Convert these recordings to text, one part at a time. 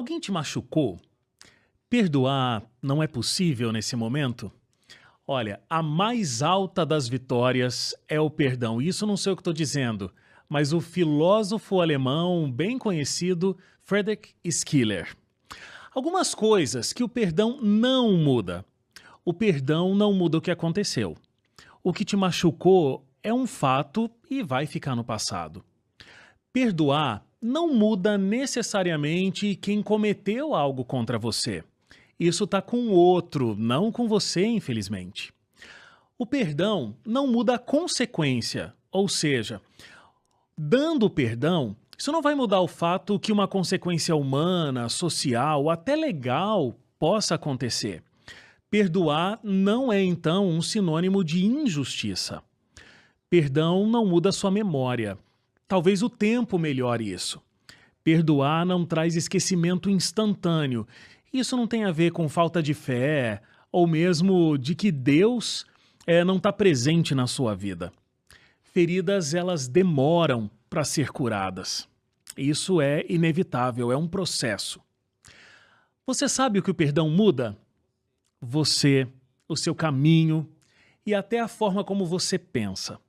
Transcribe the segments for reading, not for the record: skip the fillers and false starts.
Alguém te machucou? Perdoar não é possível nesse momento? Olha, a mais alta das vitórias é o perdão. Isso não sei o que estou dizendo, mas o filósofo alemão bem conhecido, Friedrich Schiller. Algumas coisas que o perdão não muda. O perdão não muda o que aconteceu. O que te machucou é um fato e vai ficar no passado. Perdoar não muda necessariamente quem cometeu algo contra você. Isso está com o outro, não com você, infelizmente. O perdão não muda a consequência, ou seja, dando o perdão, isso não vai mudar o fato que uma consequência humana, social, até legal possa acontecer. Perdoar não é, então, um sinônimo de injustiça. Perdão não muda sua memória. Talvez o tempo melhore isso. Perdoar não traz esquecimento instantâneo. Isso não tem a ver com falta de fé, ou mesmo de que Deus não está presente na sua vida. Feridas, elas demoram para ser curadas. Isso é inevitável, é um processo. Você sabe o que o perdão muda? Você, o seu caminho e até a forma como você pensa.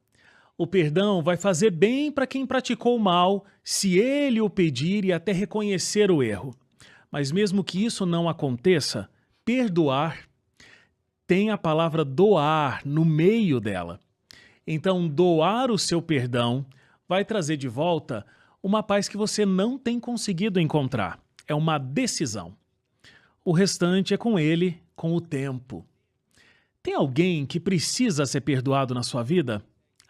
O perdão vai fazer bem para quem praticou o mal, se ele o pedir e até reconhecer o erro. Mas mesmo que isso não aconteça, perdoar tem a palavra doar no meio dela. Então, doar o seu perdão vai trazer de volta uma paz que você não tem conseguido encontrar. É uma decisão. O restante é com ele, com o tempo. Tem alguém que precisa ser perdoado na sua vida?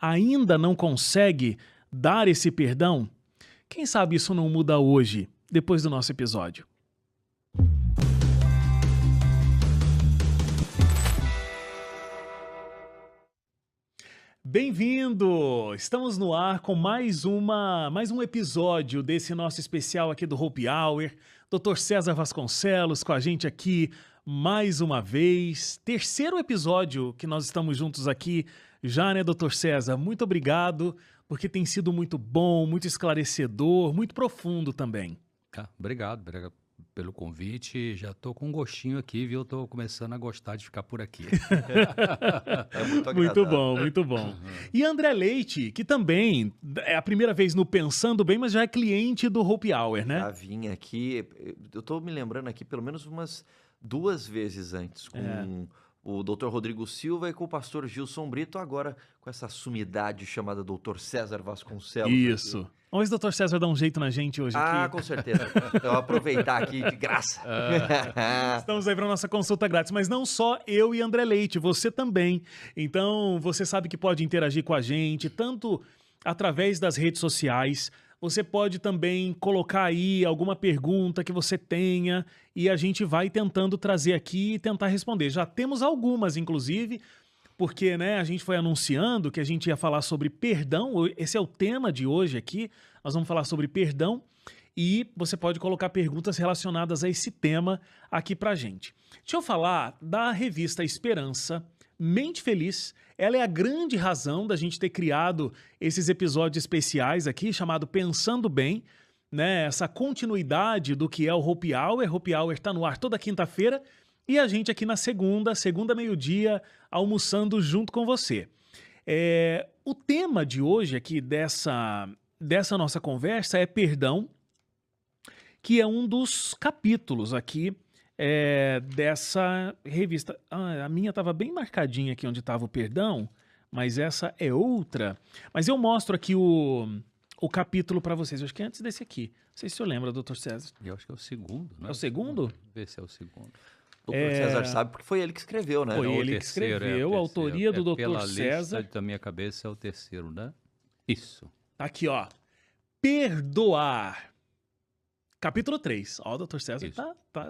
Ainda não consegue dar esse perdão? Quem sabe isso não muda hoje, depois do nosso episódio? Bem-vindo! Estamos no ar com mais um episódio desse nosso especial aqui do Hope Hour. Dr. César Vasconcelos com a gente aqui mais uma vez. Terceiro episódio que nós estamos juntos aqui já, né, Dr. César? Muito obrigado, porque tem sido muito bom, muito esclarecedor, muito profundo também. Obrigado pelo convite. Já tô com um gostinho aqui, viu? Tô começando a gostar de ficar por aqui. É muito agradável. Muito bom, muito bom. E André Leite, que também é a primeira vez no Pensando Bem, mas já é cliente do Hope Hour, né? Já vim aqui, eu tô me lembrando aqui pelo menos umas 2 vezes antes, com o Dr. Rodrigo Silva e com o pastor Gilson Brito, agora com essa sumidade chamada Dr. César Vasconcelos. Isso. Aqui. Vamos ver se o Dr. César dá um jeito na gente hoje aqui. Ah, com certeza. Eu vou aproveitar aqui de graça. Estamos aí para nossa consulta grátis, mas não só eu e André Leite, você também. Então, você sabe que pode interagir com a gente, tanto através das redes sociais. Você pode também colocar aí alguma pergunta que você tenha e a gente vai tentando trazer aqui e tentar responder. Já temos algumas, inclusive, porque, né, a gente foi anunciando que a gente ia falar sobre perdão. Esse é o tema de hoje aqui. Nós vamos falar sobre perdão e você pode colocar perguntas relacionadas a esse tema aqui pra gente. Deixa eu falar da revista Esperança, Mente Feliz. Ela é a grande razão da gente ter criado esses episódios especiais aqui, chamado Pensando Bem, né? Essa continuidade do que é o Hope Hour. Hope Hour está no ar toda quinta-feira e a gente aqui na segunda meio-dia, almoçando junto com você. O tema de hoje aqui dessa nossa conversa é perdão, que é um dos capítulos aqui dessa revista. A minha estava bem marcadinha aqui onde estava o perdão, mas essa é outra. Mas eu mostro aqui o capítulo para vocês. Eu acho que é antes desse aqui. Não sei se o senhor lembra, Dr. César. Eu acho que é o segundo, né? É o segundo? Vê se é o segundo. O Dr. César sabe porque foi ele que escreveu, né? Foi Não, o ele que terceiro, escreveu, a autoria do Dr. Pela César. lista da minha cabeça é o terceiro, né? Isso. Aqui, ó. Perdoar. Capítulo 3. Ó, o Dr. César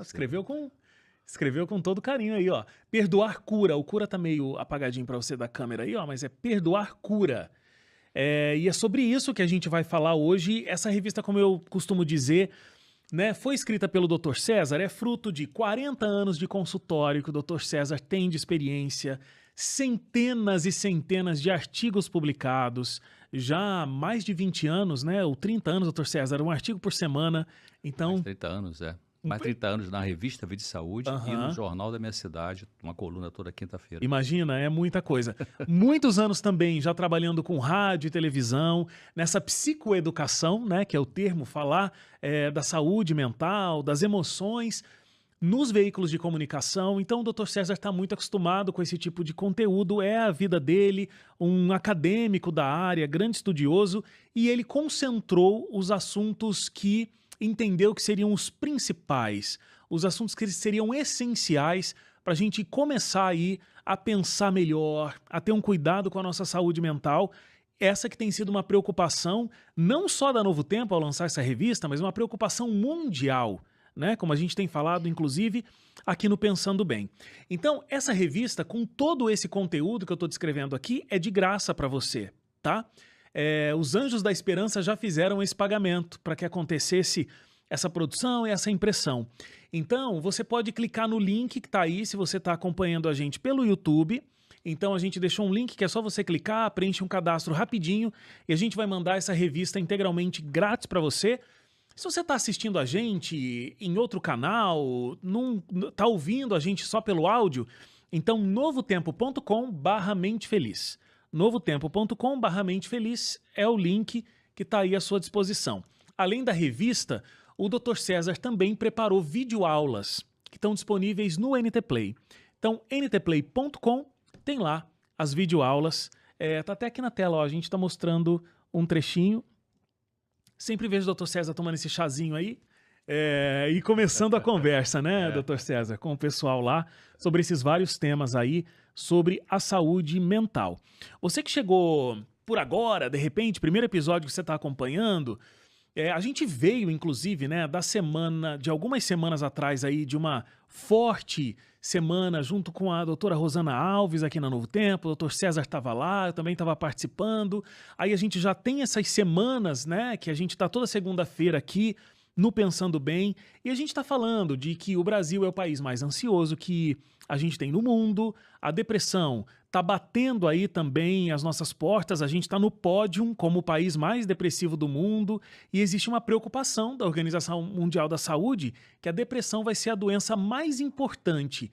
escreveu com todo carinho aí, ó. Perdoar cura. O cura tá meio apagadinho pra você da câmera aí, ó, mas é perdoar cura. E é sobre isso que a gente vai falar hoje. Essa revista, como eu costumo dizer, né, foi escrita pelo Dr. César, é fruto de 40 anos de consultório que o Dr. César tem de experiência, centenas e centenas de artigos publicados, já há mais de 20 anos, né, ou 30 anos, Dr. César, um artigo por semana. Então, Mais 30 anos, Mais 30 anos na revista Vida e Saúde e Aham. no jornal da minha cidade, uma coluna toda quinta-feira. Imagina, é muita coisa. Muitos anos também já trabalhando com rádio e televisão, nessa psicoeducação, né, que é o termo falar da saúde mental, das emoções, nos veículos de comunicação. Então o Dr. César está muito acostumado com esse tipo de conteúdo, é a vida dele, um acadêmico da área, grande estudioso, e ele concentrou os assuntos que entendeu que seriam os principais, os assuntos que seriam essenciais para a gente começar aí a pensar melhor, a ter um cuidado com a nossa saúde mental. Essa que tem sido uma preocupação não só da Novo Tempo ao lançar essa revista, mas uma preocupação mundial, né? Como a gente tem falado, inclusive, aqui no Pensando Bem. Então, essa revista, com todo esse conteúdo que eu estou descrevendo aqui, é de graça para você, tá? Os Anjos da Esperança já fizeram esse pagamento para que acontecesse essa produção e essa impressão. Então, você pode clicar no link que está aí, se você está acompanhando a gente pelo YouTube. Então, a gente deixou um link que é só você clicar, preenche um cadastro rapidinho e a gente vai mandar essa revista integralmente grátis para você. Se você está assistindo a gente em outro canal, não está ouvindo a gente só pelo áudio, então novotempo.com/mentefeliz. novotempo.com/mentefeliz é o link que está aí à sua disposição. Além da revista, o Dr. César também preparou videoaulas que estão disponíveis no NT Play. Então, ntplay.com tem lá as videoaulas. Tá até aqui na tela, ó, a gente está mostrando um trechinho. Sempre vejo o Dr. César tomando esse chazinho aí e começando a conversa, né, Dr. César, com o pessoal lá sobre esses vários temas aí, sobre a saúde mental. Você que chegou por agora, de repente, primeiro episódio que você está acompanhando, a gente veio, inclusive, né, de algumas semanas atrás aí, de uma forte semana junto com a doutora Rosana Alves aqui na Novo Tempo, o Dr. César estava lá, eu também estava participando. Aí a gente já tem essas semanas, né, que a gente está toda segunda-feira aqui no Pensando Bem, e a gente está falando de que o Brasil é o país mais ansioso que a gente tem no mundo, a depressão está batendo aí também as nossas portas, a gente está no pódio como o país mais depressivo do mundo, e existe uma preocupação da Organização Mundial da Saúde que a depressão vai ser a doença mais importante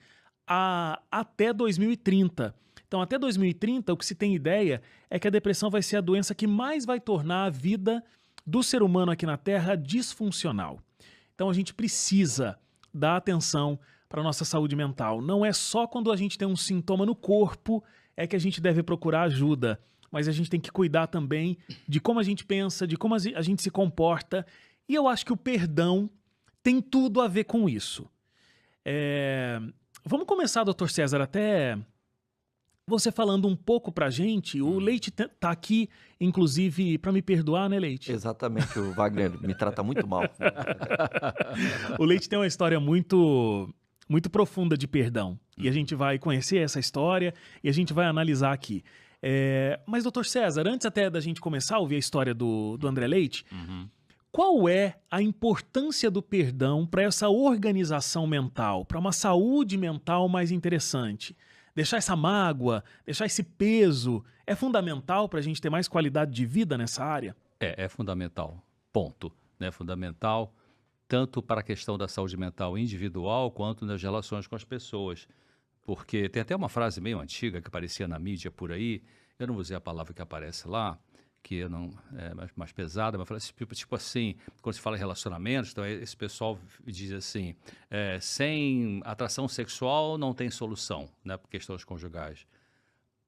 até 2030. Então, até 2030, o que se tem ideia é que a depressão vai ser a doença que mais vai tornar a vida do ser humano aqui na Terra disfuncional. Então a gente precisa dar atenção para a nossa saúde mental. Não é só quando a gente tem um sintoma no corpo é que a gente deve procurar ajuda, mas a gente tem que cuidar também de como a gente pensa, de como a gente se comporta, e eu acho que o perdão tem tudo a ver com isso. Vamos começar, Dr. César, até você falando um pouco pra gente. O Leite tá aqui, inclusive, para me perdoar, né, Leite? Exatamente, o Wagner me trata muito mal. O Leite tem uma história muito, muito profunda de perdão. E a gente vai conhecer essa história e a gente vai analisar aqui. Mas, Dr. César, antes até da gente começar a ouvir a história do André Leite, qual é a importância do perdão para essa organização mental, para uma saúde mental mais interessante? Deixar essa mágoa, deixar esse peso, é fundamental para a gente ter mais qualidade de vida nessa área? É fundamental, ponto. É fundamental tanto para a questão da saúde mental individual quanto nas relações com as pessoas. Porque tem até uma frase meio antiga que aparecia na mídia por aí, eu não vou dizer a palavra que aparece lá, que não é mais pesada, mas fala tipo assim, quando se fala em relacionamentos, então esse pessoal diz assim, sem atração sexual não tem solução, né, por questões conjugais.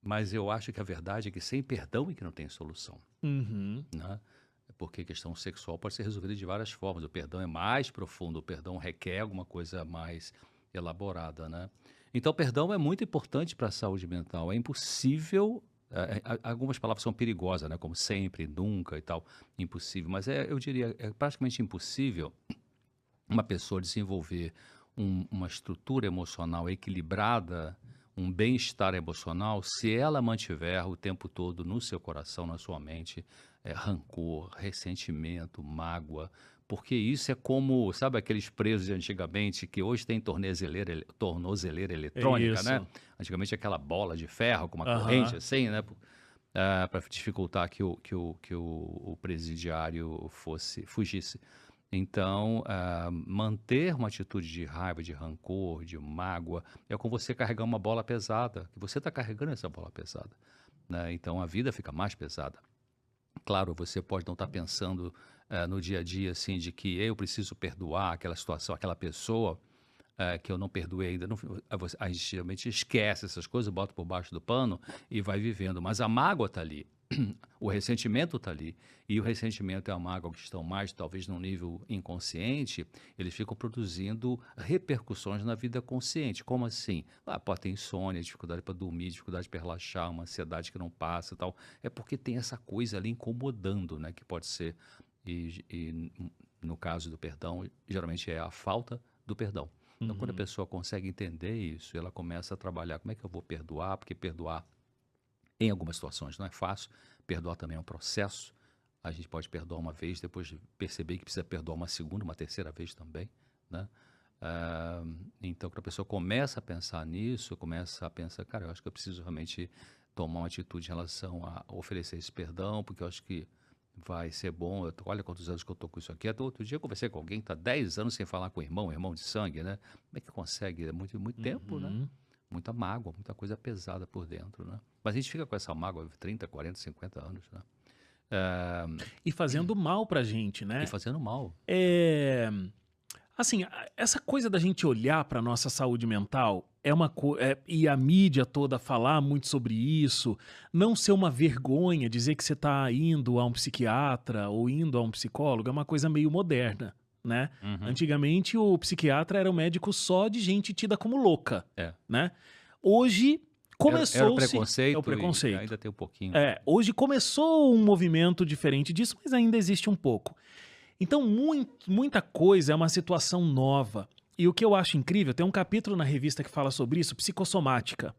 Mas eu acho que a verdade é que sem perdão é que não tem solução. Né? Porque a questão sexual pode ser resolvida de várias formas, o perdão é mais profundo, o perdão requer alguma coisa mais elaborada, né? Então, o perdão é muito importante para a saúde mental, é impossível. Algumas palavras são perigosas, né? Como sempre, nunca e tal, impossível. Mas eu diria, é praticamente impossível uma pessoa desenvolver uma estrutura emocional equilibrada, um bem-estar emocional, se ela mantiver o tempo todo no seu coração, na sua mente, rancor, ressentimento, mágoa. Porque isso é como, sabe aqueles presos de antigamente que hoje tem tornozeleira eletrônica, né? Antigamente aquela bola de ferro com uma corrente assim, né? Para dificultar que o presidiário fugisse. Então, manter uma atitude de raiva, de rancor, de mágoa, é como você carregar uma bola pesada, que você está carregando essa bola pesada, né? Então, a vida fica mais pesada. Claro, você pode não estar pensando no dia a dia, assim, de que eu preciso perdoar aquela situação, aquela pessoa que eu não perdoei ainda. Não, a gente geralmente esquece essas coisas, bota por baixo do pano e vai vivendo. Mas a mágoa está ali, o ressentimento está ali. E o ressentimento e a mágoa que estão mais, talvez, num nível inconsciente, eles ficam produzindo repercussões na vida consciente. Como assim? Pode ter insônia, dificuldade para dormir, dificuldade para relaxar, uma ansiedade que não passa e tal. É porque tem essa coisa ali incomodando, né? Que pode ser, e no caso do perdão, geralmente é a falta do perdão. Então, quando a pessoa consegue entender isso, ela começa a trabalhar como é que eu vou perdoar, porque perdoar em algumas situações não é fácil, perdoar também é um processo. A gente pode perdoar uma vez, depois perceber que precisa perdoar uma segunda, uma terceira vez também, né? Então, quando a pessoa começa a pensar nisso, começa a pensar, cara, eu acho que eu preciso realmente tomar uma atitude em relação a oferecer esse perdão, porque eu acho que vai ser bom. Olha quantos anos que eu estou com isso aqui. Até outro dia eu conversei com alguém que está 10 anos sem falar com o irmão de sangue, né? Como é que consegue? É muito, muito tempo, né? Muita mágoa, muita coisa pesada por dentro, né? Mas a gente fica com essa mágoa 30, 40, 50 anos, né? E fazendo mal pra gente, né? E fazendo mal. Assim, essa coisa da gente olhar para nossa saúde mental e a mídia toda falar muito sobre isso, não ser uma vergonha dizer que você está indo a um psiquiatra ou indo a um psicólogo, é uma coisa meio moderna, né? Antigamente o psiquiatra era um médico só de gente tida como louca, né? Hoje começou era o preconceito, é o preconceito. E ainda tem um pouquinho. Hoje começou um movimento diferente disso, mas ainda existe um pouco. Então, muita coisa é uma situação nova. E o que eu acho incrível, tem um capítulo na revista que fala sobre isso, psicossomática.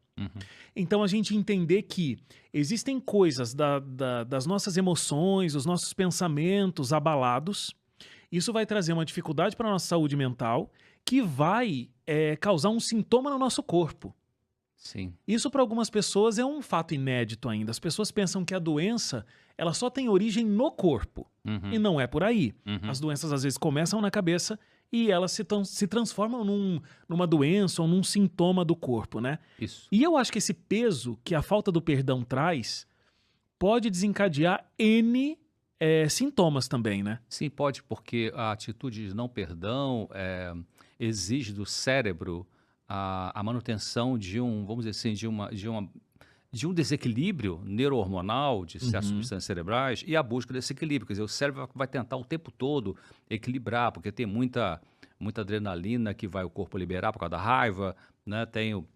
Então, a gente entender que existem coisas das nossas emoções, os nossos pensamentos abalados. Isso vai trazer uma dificuldade para a nossa saúde mental que vai causar um sintoma no nosso corpo. Sim. Isso para algumas pessoas é um fato inédito ainda. As pessoas pensam que a doença ela só tem origem no corpo. E não é por aí. As doenças às vezes começam na cabeça e elas se transformam numa doença ou num sintoma do corpo, né? Isso. E eu acho que esse peso que a falta do perdão traz pode desencadear N sintomas também, né? Sim, pode, porque a atitude de não perdão exige do cérebro a manutenção de vamos dizer assim, de um desequilíbrio neurohormonal de certas substâncias cerebrais e a busca desse equilíbrio. Quer dizer, o cérebro vai tentar o tempo todo equilibrar, porque tem muita adrenalina que vai o corpo liberar por causa da raiva, né? Tem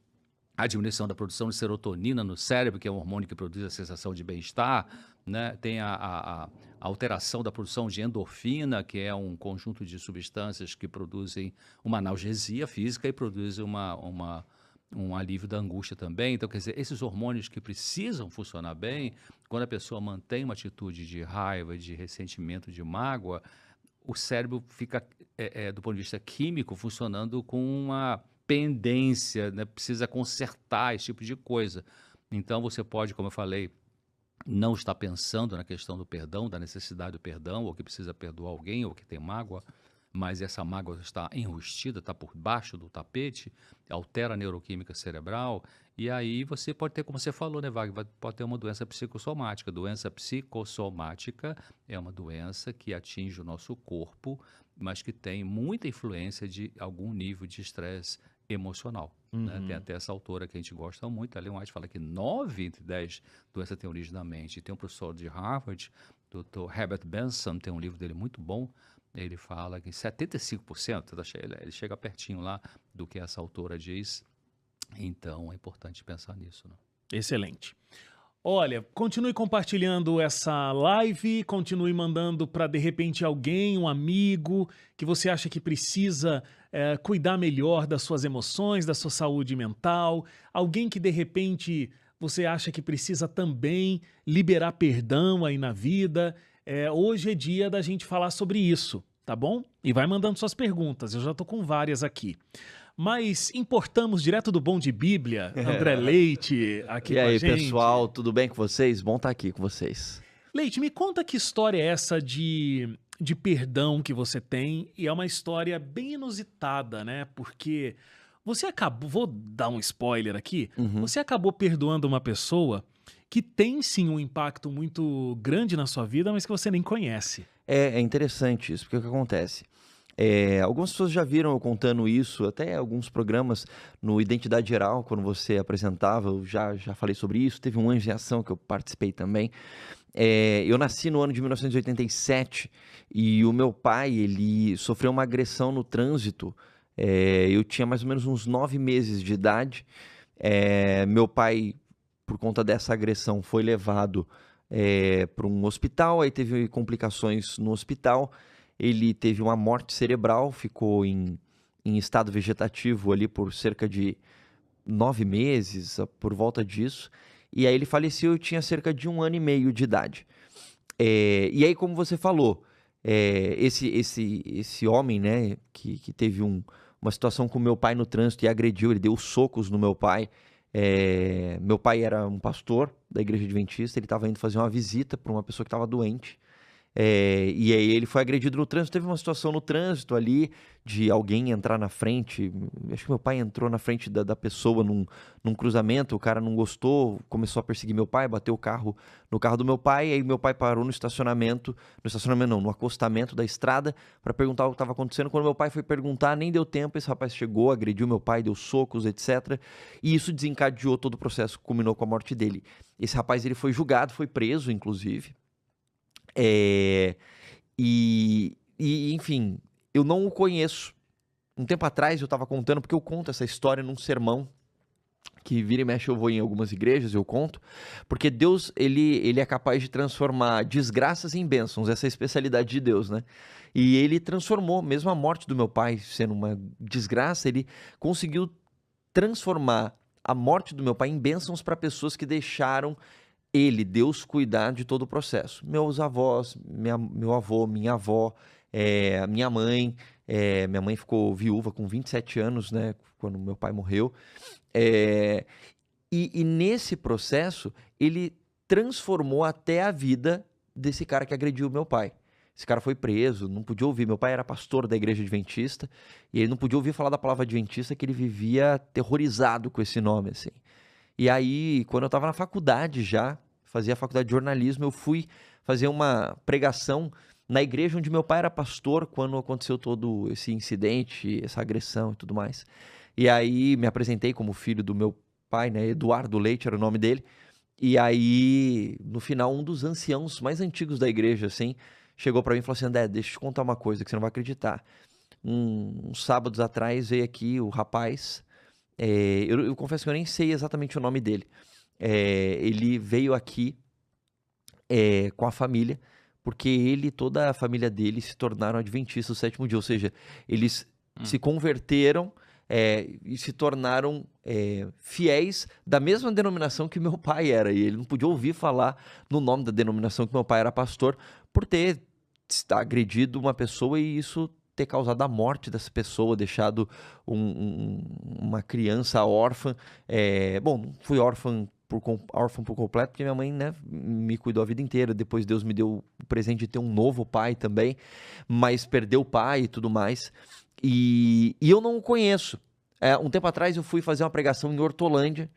a diminuição da produção de serotonina no cérebro, que é um hormônio que produz a sensação de bem-estar, né? Tem a alteração da produção de endorfina, que é um conjunto de substâncias que produzem uma analgesia física e produzem um alívio da angústia também. Então, quer dizer, esses hormônios que precisam funcionar bem, quando a pessoa mantém uma atitude de raiva, de ressentimento, de mágoa, o cérebro fica, do ponto de vista químico, funcionando com uma pendência, né? Precisa consertar esse tipo de coisa. Então, você pode, como eu falei, não estar pensando na questão do perdão, da necessidade do perdão, ou que precisa perdoar alguém, ou que tem mágoa, mas essa mágoa está enrustida, está por baixo do tapete, altera a neuroquímica cerebral, e aí você pode ter, como você falou, né, Wagner, pode ter uma doença psicossomática. Doença psicossomática é uma doença que atinge o nosso corpo, mas que tem muita influência de algum nível de estresse emocional. Né? Tem até essa autora que a gente gosta muito, a Ellen White, fala que 9 entre 10 doenças têm origem na mente. E tem um professor de Harvard, Dr. Herbert Benson, tem um livro dele muito bom. Ele fala que 75%, ele chega pertinho lá do que essa autora diz. Então, é importante pensar nisso. Né? Excelente. Olha, continue compartilhando essa live, continue mandando para, de repente, alguém, um amigo, que você acha que precisa cuidar melhor das suas emoções, da sua saúde mental, alguém que, de repente, você acha que precisa também liberar perdão aí na vida. Hoje é dia da gente falar sobre isso, tá bom? E vai mandando suas perguntas, eu já tô com várias aqui. Mas importamos direto do Bom de Bíblia, André Leite, aqui com a gente. E aí, pessoal, tudo bem com vocês? Bom estar aqui com vocês. Leite, me conta que história é essa de de perdão que você tem e é uma história bem inusitada, né? Porque você acabou, vou dar um spoiler aqui, Uhum. você acabou perdoando uma pessoa que tem sim um impacto muito grande na sua vida, mas que você nem conhece. É interessante isso, porque o que acontece? Algumas pessoas já viram eu contando isso, até alguns programas no Identidade Geral, quando você apresentava, eu já falei sobre isso. Teve um Anjo em Ação que eu participei também. Eu nasci no ano de 1987 e o meu pai, ele sofreu uma agressão no trânsito. Eu tinha mais ou menos uns 9 meses de idade. Meu pai, por conta dessa agressão, foi levado para um hospital, aí teve complicações no hospital. Ele teve uma morte cerebral, ficou em estado vegetativo ali por cerca de 9 meses, por volta disso. E aí ele faleceu, eu tinha cerca de 1 ano e meio de idade. E aí, como você falou, esse homem, né, que teve uma situação com meu pai no trânsito e agrediu, ele deu socos no meu pai. Meu pai era um pastor da igreja adventista, ele estava indo fazer uma visita para uma pessoa que estava doente. E aí ele foi agredido no trânsito. Teve uma situação no trânsito ali de alguém entrar na frente. Acho que meu pai entrou na frente da pessoa num cruzamento. O cara não gostou, começou a perseguir meu pai, bateu o carro no carro do meu pai. Aí meu pai parou no estacionamento não, no acostamento da estrada para perguntar o que estava acontecendo. Quando meu pai foi perguntar, nem deu tempo. Esse rapaz chegou, agrediu meu pai, deu socos, etc. E isso desencadeou todo o processo, culminou com a morte dele. Esse rapaz, ele foi julgado, foi preso, inclusive. Enfim, eu não o conheço. Um tempo atrás eu estava contando, porque eu conto essa história num sermão, que vira e mexe eu vou em algumas igrejas, eu conto, porque Deus, ele é capaz de transformar desgraças em bênçãos, essa é a especialidade de Deus, né? E ele transformou, mesmo a morte do meu pai sendo uma desgraça, ele conseguiu transformar a morte do meu pai em bênçãos para pessoas que deixaram Deus, cuidar de todo o processo. Meus avós, meu avô, minha avó, minha mãe. Minha mãe ficou viúva com 27 anos, né, quando meu pai morreu. E nesse processo, ele transformou até a vida desse cara que agrediu meu pai. Esse cara foi preso, não podia ouvir. Meu pai era pastor da igreja adventista e ele não podia ouvir falar da palavra adventista, que ele vivia aterrorizado com esse nome, assim. E aí, quando eu estava na faculdade já, fazia a faculdade de jornalismo, eu fui fazer uma pregação na igreja onde meu pai era pastor quando aconteceu todo esse incidente, essa agressão e tudo mais. E aí me apresentei como filho do meu pai, né? Eduardo Leite era o nome dele. E aí, no final, um dos anciãos mais antigos da igreja, assim, chegou para mim e falou assim: André, deixa eu te contar uma coisa que você não vai acreditar. Uns sábados atrás veio aqui o rapaz. Eu confesso que eu nem sei exatamente o nome dele. Ele veio aqui com a família, porque ele e toda a família dele se tornaram adventistas do sétimo dia, ou seja, eles se converteram e se tornaram fiéis da mesma denominação que meu pai era, e ele não podia ouvir falar no nome da denominação que meu pai era pastor, por ter agredido uma pessoa e isso ter causado a morte dessa pessoa, deixado uma criança órfã. Bom, não fui órfã por completo, porque minha mãe, né, me cuidou a vida inteira. Depois Deus me deu o presente de ter um novo pai também, mas perdeu o pai e tudo mais. E eu não o conheço. Um tempo atrás eu fui fazer uma pregação em Hortolândia,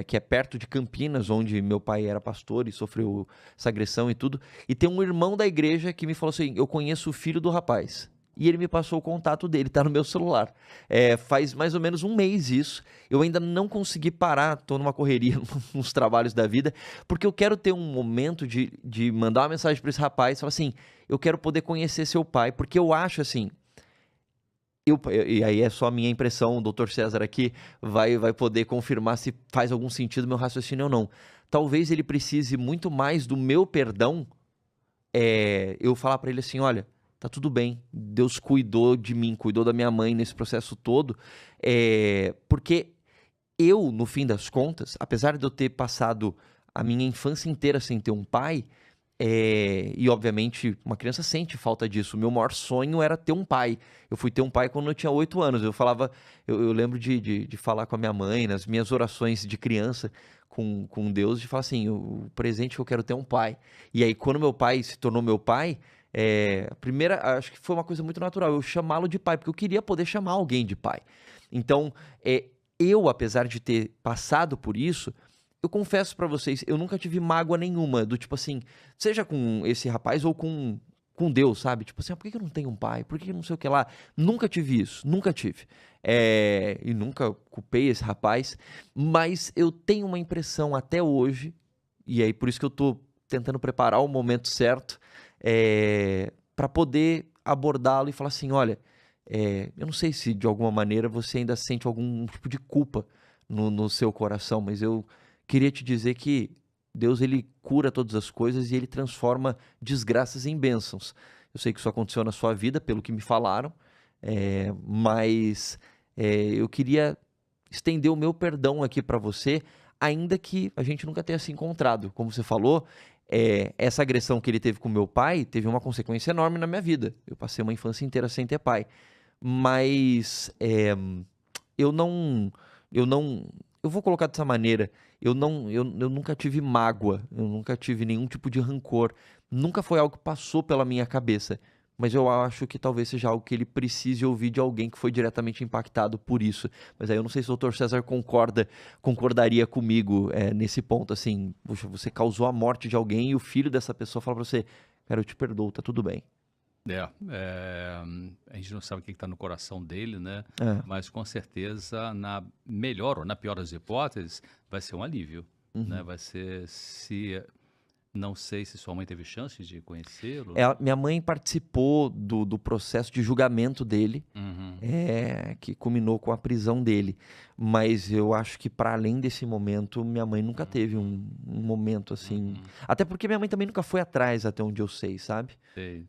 que é perto de Campinas, onde meu pai era pastor e sofreu essa agressão e tudo. E tem um irmão da igreja que me falou assim: eu conheço o filho do rapaz. E ele me passou o contato dele, tá no meu celular. Faz mais ou menos um mês isso. Eu ainda não consegui parar, tô numa correria nos trabalhos da vida, porque eu quero ter um momento de mandar uma mensagem para esse rapaz e falar assim: eu quero poder conhecer seu pai, porque eu acho assim. E aí é só a minha impressão, o Dr. César aqui vai poder confirmar se faz algum sentido meu raciocínio ou não. Talvez ele precise muito mais do meu perdão, eu falar para ele assim: olha, tá tudo bem, Deus cuidou de mim, cuidou da minha mãe nesse processo todo, porque eu, no fim das contas, apesar de eu ter passado a minha infância inteira sem ter um pai, e obviamente uma criança sente falta disso. O meu maior sonho era ter um pai. Eu fui ter um pai quando eu tinha 8 anos. Eu lembro de falar com a minha mãe, nas minhas orações de criança com Deus, de falar assim: o presente que eu quero ter é um pai. E aí quando meu pai se tornou meu pai, A primeira, acho que foi uma coisa muito natural, eu chamá-lo de pai, porque eu queria poder chamar alguém de pai. Então, eu, apesar de ter passado por isso, eu confesso pra vocês, eu nunca tive mágoa nenhuma, do tipo assim, seja com esse rapaz ou com Deus, sabe? Tipo assim, por que eu não tenho um pai? Por que eu não sei o que lá? Nunca tive isso, nunca tive. E nunca culpei esse rapaz, mas eu tenho uma impressão até hoje, e aí por isso que eu tô tentando preparar o momento certo, para poder abordá-lo e falar assim, olha, eu não sei se de alguma maneira você ainda sente algum tipo de culpa no seu coração, mas eu queria te dizer que Deus, ele cura todas as coisas e ele transforma desgraças em bênçãos. Eu sei que isso aconteceu na sua vida, pelo que me falaram, mas eu queria estender o meu perdão aqui para você, ainda que a gente nunca tenha se encontrado. Como você falou, essa agressão que ele teve com meu pai teve uma consequência enorme na minha vida. Eu passei uma infância inteira sem ter pai. Mas eu não, eu vou colocar dessa maneira, eu nunca tive mágoa, eu nunca tive nenhum tipo de rancor, nunca foi algo que passou pela minha cabeça, mas eu acho que talvez seja algo que ele precise ouvir de alguém que foi diretamente impactado por isso. Mas aí eu não sei se o Dr. César concordaria comigo nesse ponto, assim, puxa, você causou a morte de alguém e o filho dessa pessoa fala pra você, cara, eu te perdoo, tá tudo bem. A gente não sabe o que está no coração dele, né? Mas com certeza, na melhor ou na pior das hipóteses, vai ser um alívio, né? Vai ser não sei se sua mãe teve chance de conhecê-lo. Minha mãe participou do processo de julgamento dele, que culminou com a prisão dele. Mas eu acho que para além desse momento, minha mãe nunca teve um momento assim. Até porque minha mãe também nunca foi atrás, até onde eu sei, sabe? Sei.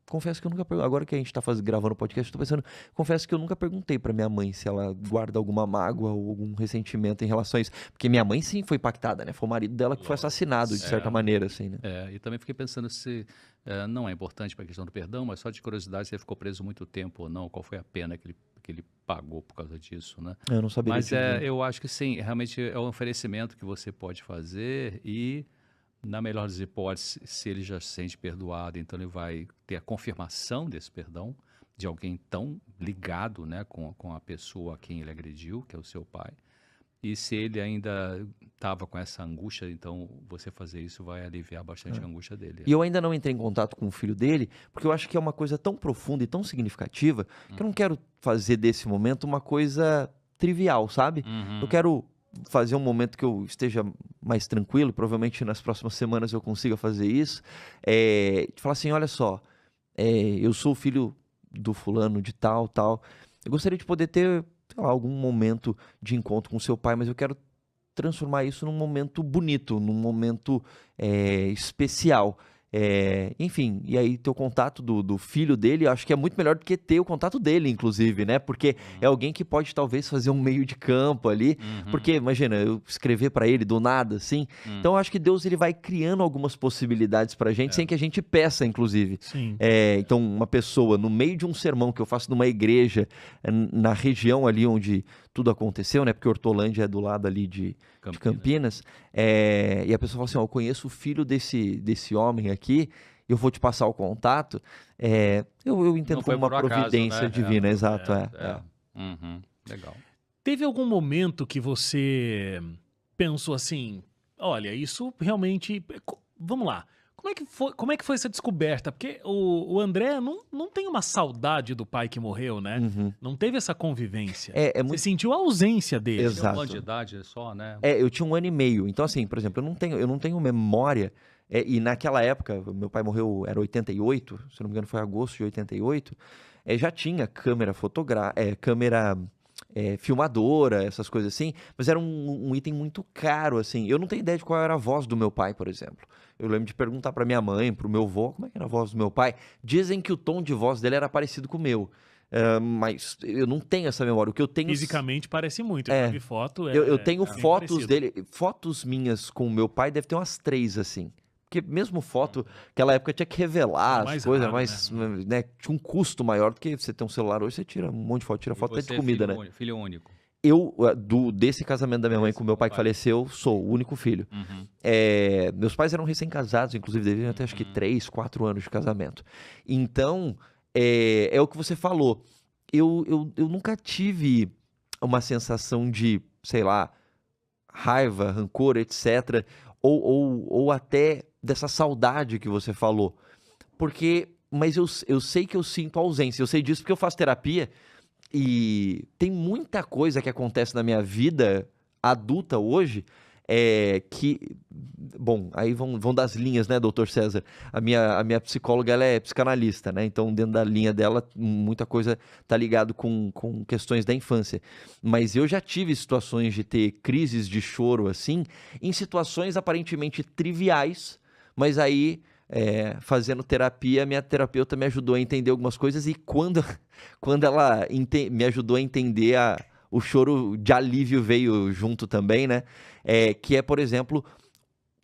Confesso que eu nunca perguntei. Agora que a gente tá gravando o podcast, eu tô pensando. Confesso que eu nunca perguntei pra minha mãe se ela guarda alguma mágoa ou algum ressentimento em relação a isso. Porque minha mãe sim foi impactada, né? Foi o marido dela que foi assassinado, de certa maneira, assim, né? E também fiquei pensando se não é importante para a questão do perdão, mas só de curiosidade, se ele ficou preso muito tempo ou não, qual foi a pena que ele pagou por causa disso, né? Eu não saberia Mas te dizer. eu acho que sim, realmente é um oferecimento que você pode fazer e, na melhor das hipóteses, se ele já se sente perdoado, então ele vai ter a confirmação desse perdão de alguém tão ligado, né, com a pessoa a quem ele agrediu, que é o seu pai. E se ele ainda estava com essa angústia, então você fazer isso vai aliviar bastante a angústia dele. E eu ainda não entrei em contato com o filho dele, porque eu acho que é uma coisa tão profunda e tão significativa que eu não quero fazer desse momento uma coisa trivial, sabe? Eu quero fazer um momento que eu esteja mais tranquilo, provavelmente nas próximas semanas eu consiga fazer isso, de falar assim, olha só, eu sou o filho do fulano de tal, eu gostaria de poder ter, sei lá, algum momento de encontro com seu pai, mas eu quero transformar isso num momento bonito, num momento especial. Enfim, e aí ter o contato do filho dele, eu acho que é muito melhor do que ter o contato dele, inclusive, né? Porque é alguém que pode talvez fazer um meio de campo ali, porque imagina, eu escrever pra ele do nada, assim. Então eu acho que Deus ele vai criando algumas possibilidades pra gente, sem que a gente peça, inclusive. Sim. Então uma pessoa no meio de um sermão que eu faço numa igreja, na região ali onde tudo aconteceu, né? Porque Hortolândia é do lado ali de Campinas. E a pessoa fala assim, eu conheço o filho desse homem aqui, eu vou te passar o contato. Eu entendo como uma providência divina, exato. Legal. Teve algum momento que você pensou assim, olha, isso realmente... Vamos lá. Como é que foi essa descoberta? Porque o André não tem uma saudade do pai que morreu, né? Não teve essa convivência. Você sentiu a ausência dele. Exato. Um ano de idade só, né? Eu tinha 1 ano e meio. Então, assim, por exemplo, eu não tenho memória. E naquela época, meu pai morreu, era 88, se não me engano foi agosto de 88. Já tinha câmera filmadora, essas coisas assim, mas era um item muito caro, assim. Eu não tenho ideia de qual era a voz do meu pai, por exemplo. Eu lembro de perguntar pra minha mãe, pro meu avô, como é que era a voz do meu pai. Dizem que o tom de voz dele era parecido com o meu. Mas eu não tenho essa memória. O que eu tenho... Fisicamente parece muito. Eu já vi foto. Eu tenho fotos parecido dele, fotos minhas com o meu pai, deve ter umas 3, assim. Porque mesmo foto, naquela época tinha que revelar as coisas, raro, mas né, tinha um custo maior do que você ter um celular. Hoje você tira um monte de foto, tira foto até de comida, né? Filho único. Desse casamento da minha mãe com meu pai que faleceu, sou o único filho. Uhum. Meus pais eram recém-casados, inclusive deviam ter acho que 3, 4 anos de casamento. Então, é o que você falou. Eu nunca tive uma sensação de, sei lá, raiva, rancor, etc. Ou até dessa saudade que você falou. Mas eu sei que eu sinto ausência. Eu sei disso porque eu faço terapia. E tem muita coisa que acontece na minha vida adulta hoje bom, aí vão das linhas, né, doutor César? A minha psicóloga, ela é psicanalista, né? Então, dentro da linha dela, muita coisa tá ligado com questões da infância. Mas eu já tive situações de ter crises de choro, assim, em situações aparentemente triviais, mas aí... fazendo terapia, minha terapeuta me ajudou a entender algumas coisas e quando ela me ajudou a entender, o choro de alívio veio junto também, né? Que é, por exemplo,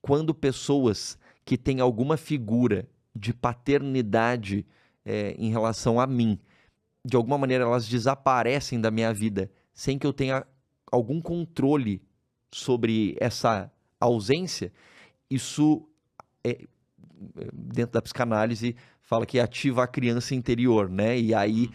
quando pessoas que têm alguma figura de paternidade em relação a mim, de alguma maneira elas desaparecem da minha vida sem que eu tenha algum controle sobre essa ausência, isso dentro da psicanálise fala que ativa a criança interior, né? E aí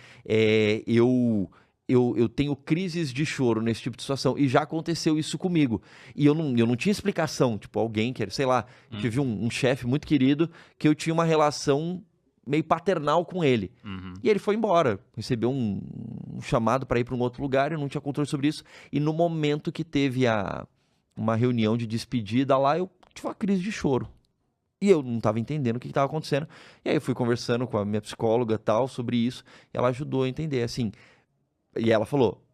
eu tenho crises de choro nesse tipo de situação. E já aconteceu isso comigo. E eu não tinha explicação. Tipo, alguém que, sei lá, tive um chefe muito querido que eu tinha uma relação meio paternal com ele. Uhum. E ele foi embora. Recebeu um chamado para ir para um outro lugar, eu não tinha controle sobre isso. E no momento que teve uma reunião de despedida lá, eu tive uma crise de choro. E eu não estava entendendo o que estava acontecendo. E aí eu fui conversando com a minha psicóloga tal sobre isso. E ela ajudou a entender, assim. E ela falou,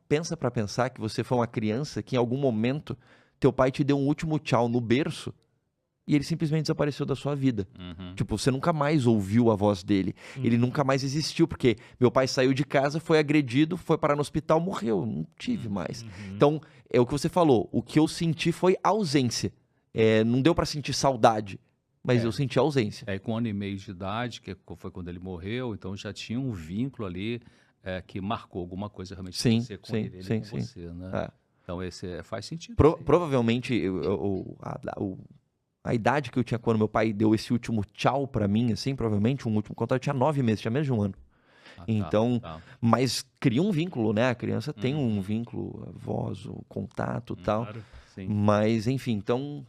pensa para pensar que você foi uma criança que em algum momento teu pai te deu um último tchau no berço e ele simplesmente desapareceu da sua vida. Uhum. Tipo, você nunca mais ouviu a voz dele. Ele nunca mais existiu, porque meu pai saiu de casa, foi agredido, foi parar no hospital, morreu. Não tive mais. Então, é o que você falou. O que eu senti foi ausência. Não deu para sentir saudade. Mas eu senti ausência. Com 1 ano e meio de idade, que foi quando ele morreu, então já tinha um vínculo ali que marcou alguma coisa realmente você com ele com você, né? Então esse faz sentido. Provavelmente a idade que eu tinha quando meu pai deu esse último tchau pra mim, assim, provavelmente um último contato, eu tinha 9 meses, tinha menos de 1 ano. Então, mas cria um vínculo, né? A criança tem um vínculo, a voz, o contato e tal. Claro. Sim. Mas, enfim, então,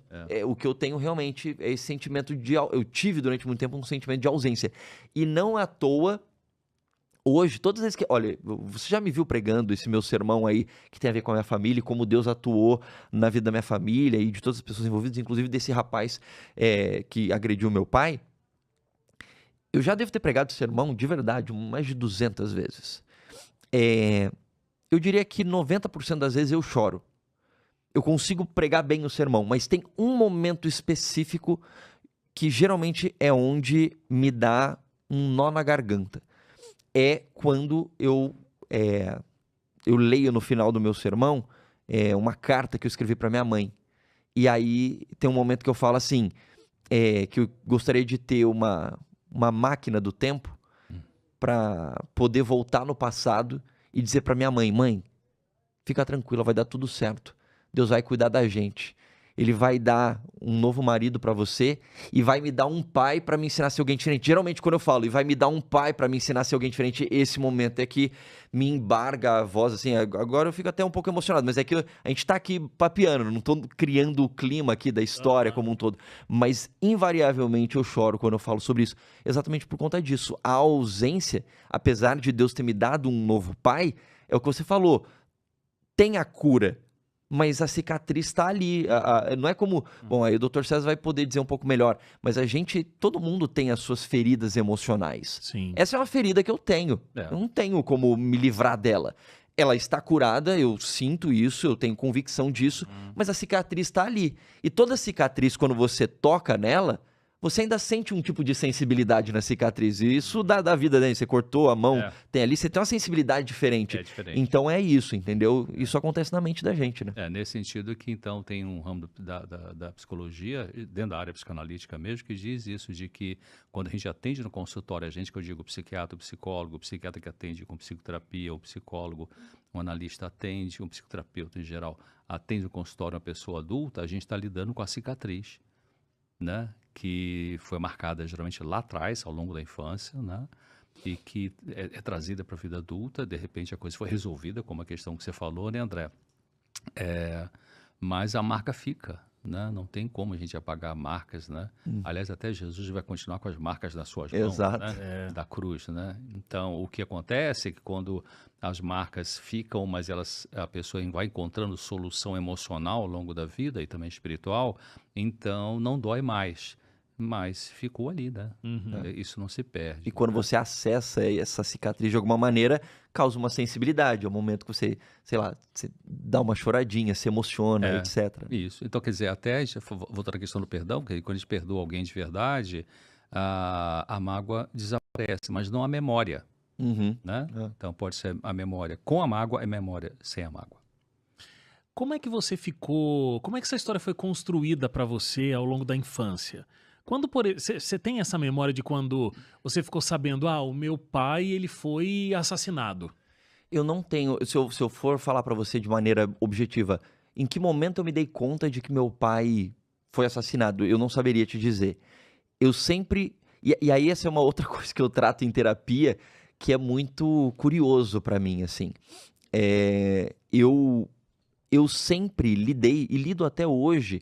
o que eu tenho realmente é esse sentimento eu tive durante muito tempo um sentimento de ausência. E não à toa, hoje, todas as vezes que... Olha, você já me viu pregando esse meu sermão aí, que tem a ver com a minha família, e como Deus atuou na vida da minha família e de todas as pessoas envolvidas, inclusive desse rapaz que agrediu meu pai. Eu já devo ter pregado esse sermão, de verdade, mais de 200 vezes. Eu diria que 90% das vezes eu choro. Eu consigo pregar bem o sermão, mas tem um momento específico que geralmente é onde me dá um nó na garganta. É quando eu leio no final do meu sermão uma carta que eu escrevi para minha mãe. E aí tem um momento que eu falo assim, que eu gostaria de ter uma máquina do tempo para poder voltar no passado e dizer para minha mãe, mãe, fica tranquila, vai dar tudo certo. Deus vai cuidar da gente. Ele vai dar um novo marido para você e vai me dar um pai para me ensinar a ser alguém diferente. Geralmente quando eu falo, e vai me dar um pai para me ensinar a ser alguém diferente, esse momento é que me embarga a voz, assim, agora eu fico até um pouco emocionado, mas é que a gente tá aqui papeando, não tô criando o clima aqui da história como um todo, mas invariavelmente eu choro quando eu falo sobre isso, exatamente por conta disso. A ausência, apesar de Deus ter me dado um novo pai, é o que você falou, tem a cura, mas a cicatriz está ali. Não é como... Bom, aí o Dr. César vai poder dizer um pouco melhor, mas todo mundo tem as suas feridas emocionais. Sim. Essa é uma ferida que eu tenho. Eu não tenho como me livrar dela. Ela está curada, eu sinto isso, eu tenho convicção disso, mas a cicatriz está ali. E toda cicatriz, quando você toca nela, você ainda sente um tipo de sensibilidade na cicatriz. E isso da vida, né? Você cortou a mão, tem ali, você tem uma sensibilidade diferente. É diferente. Então é isso, entendeu? Isso acontece na mente da gente, né? Nesse sentido que, então, tem um ramo da psicologia, dentro da área psicanalítica mesmo, que diz isso, de que quando a gente atende no consultório, a gente, que eu digo psiquiatra, psicólogo, o psiquiatra que atende com psicoterapia, o psicólogo, um analista atende, um psicoterapeuta em geral, atende no consultório uma pessoa adulta, a gente está lidando com a cicatriz, né? Que foi marcada geralmente lá atrás, ao longo da infância, né? E que é trazida para a vida adulta, de repente a coisa foi resolvida, como a questão que você falou, né, André? Mas a marca fica, né? Não tem como a gente apagar marcas, né? Aliás, até Jesus vai continuar com as marcas nas suas mãos, Exato. né? Da cruz, né? Então, o que acontece é que quando as marcas ficam, mas a pessoa vai encontrando solução emocional ao longo da vida e também espiritual, então não dói mais. Mas ficou ali, né? Isso não se perde. E quando você acessa essa cicatriz de alguma maneira, causa uma sensibilidade. É o momento que você, sei lá, você dá uma choradinha, se emociona, etc. Isso. Então, quer dizer, até voltando à questão do perdão, porque quando a gente perdoa alguém de verdade, a mágoa desaparece, mas não a memória, né? Então, pode ser a memória com a mágoa e memória sem a mágoa. Como é que você ficou... Como é que essa história foi construída para você ao longo da infância? Quando você tem essa memória de quando você ficou sabendo, o meu pai, ele foi assassinado? Eu não tenho, se eu for falar pra você de maneira objetiva, em que momento eu me dei conta de que meu pai foi assassinado? Eu não saberia te dizer. Eu sempre... E aí essa é uma outra coisa que eu trato em terapia, que é muito curioso pra mim, assim. Eu sempre lidei, e lido até hoje,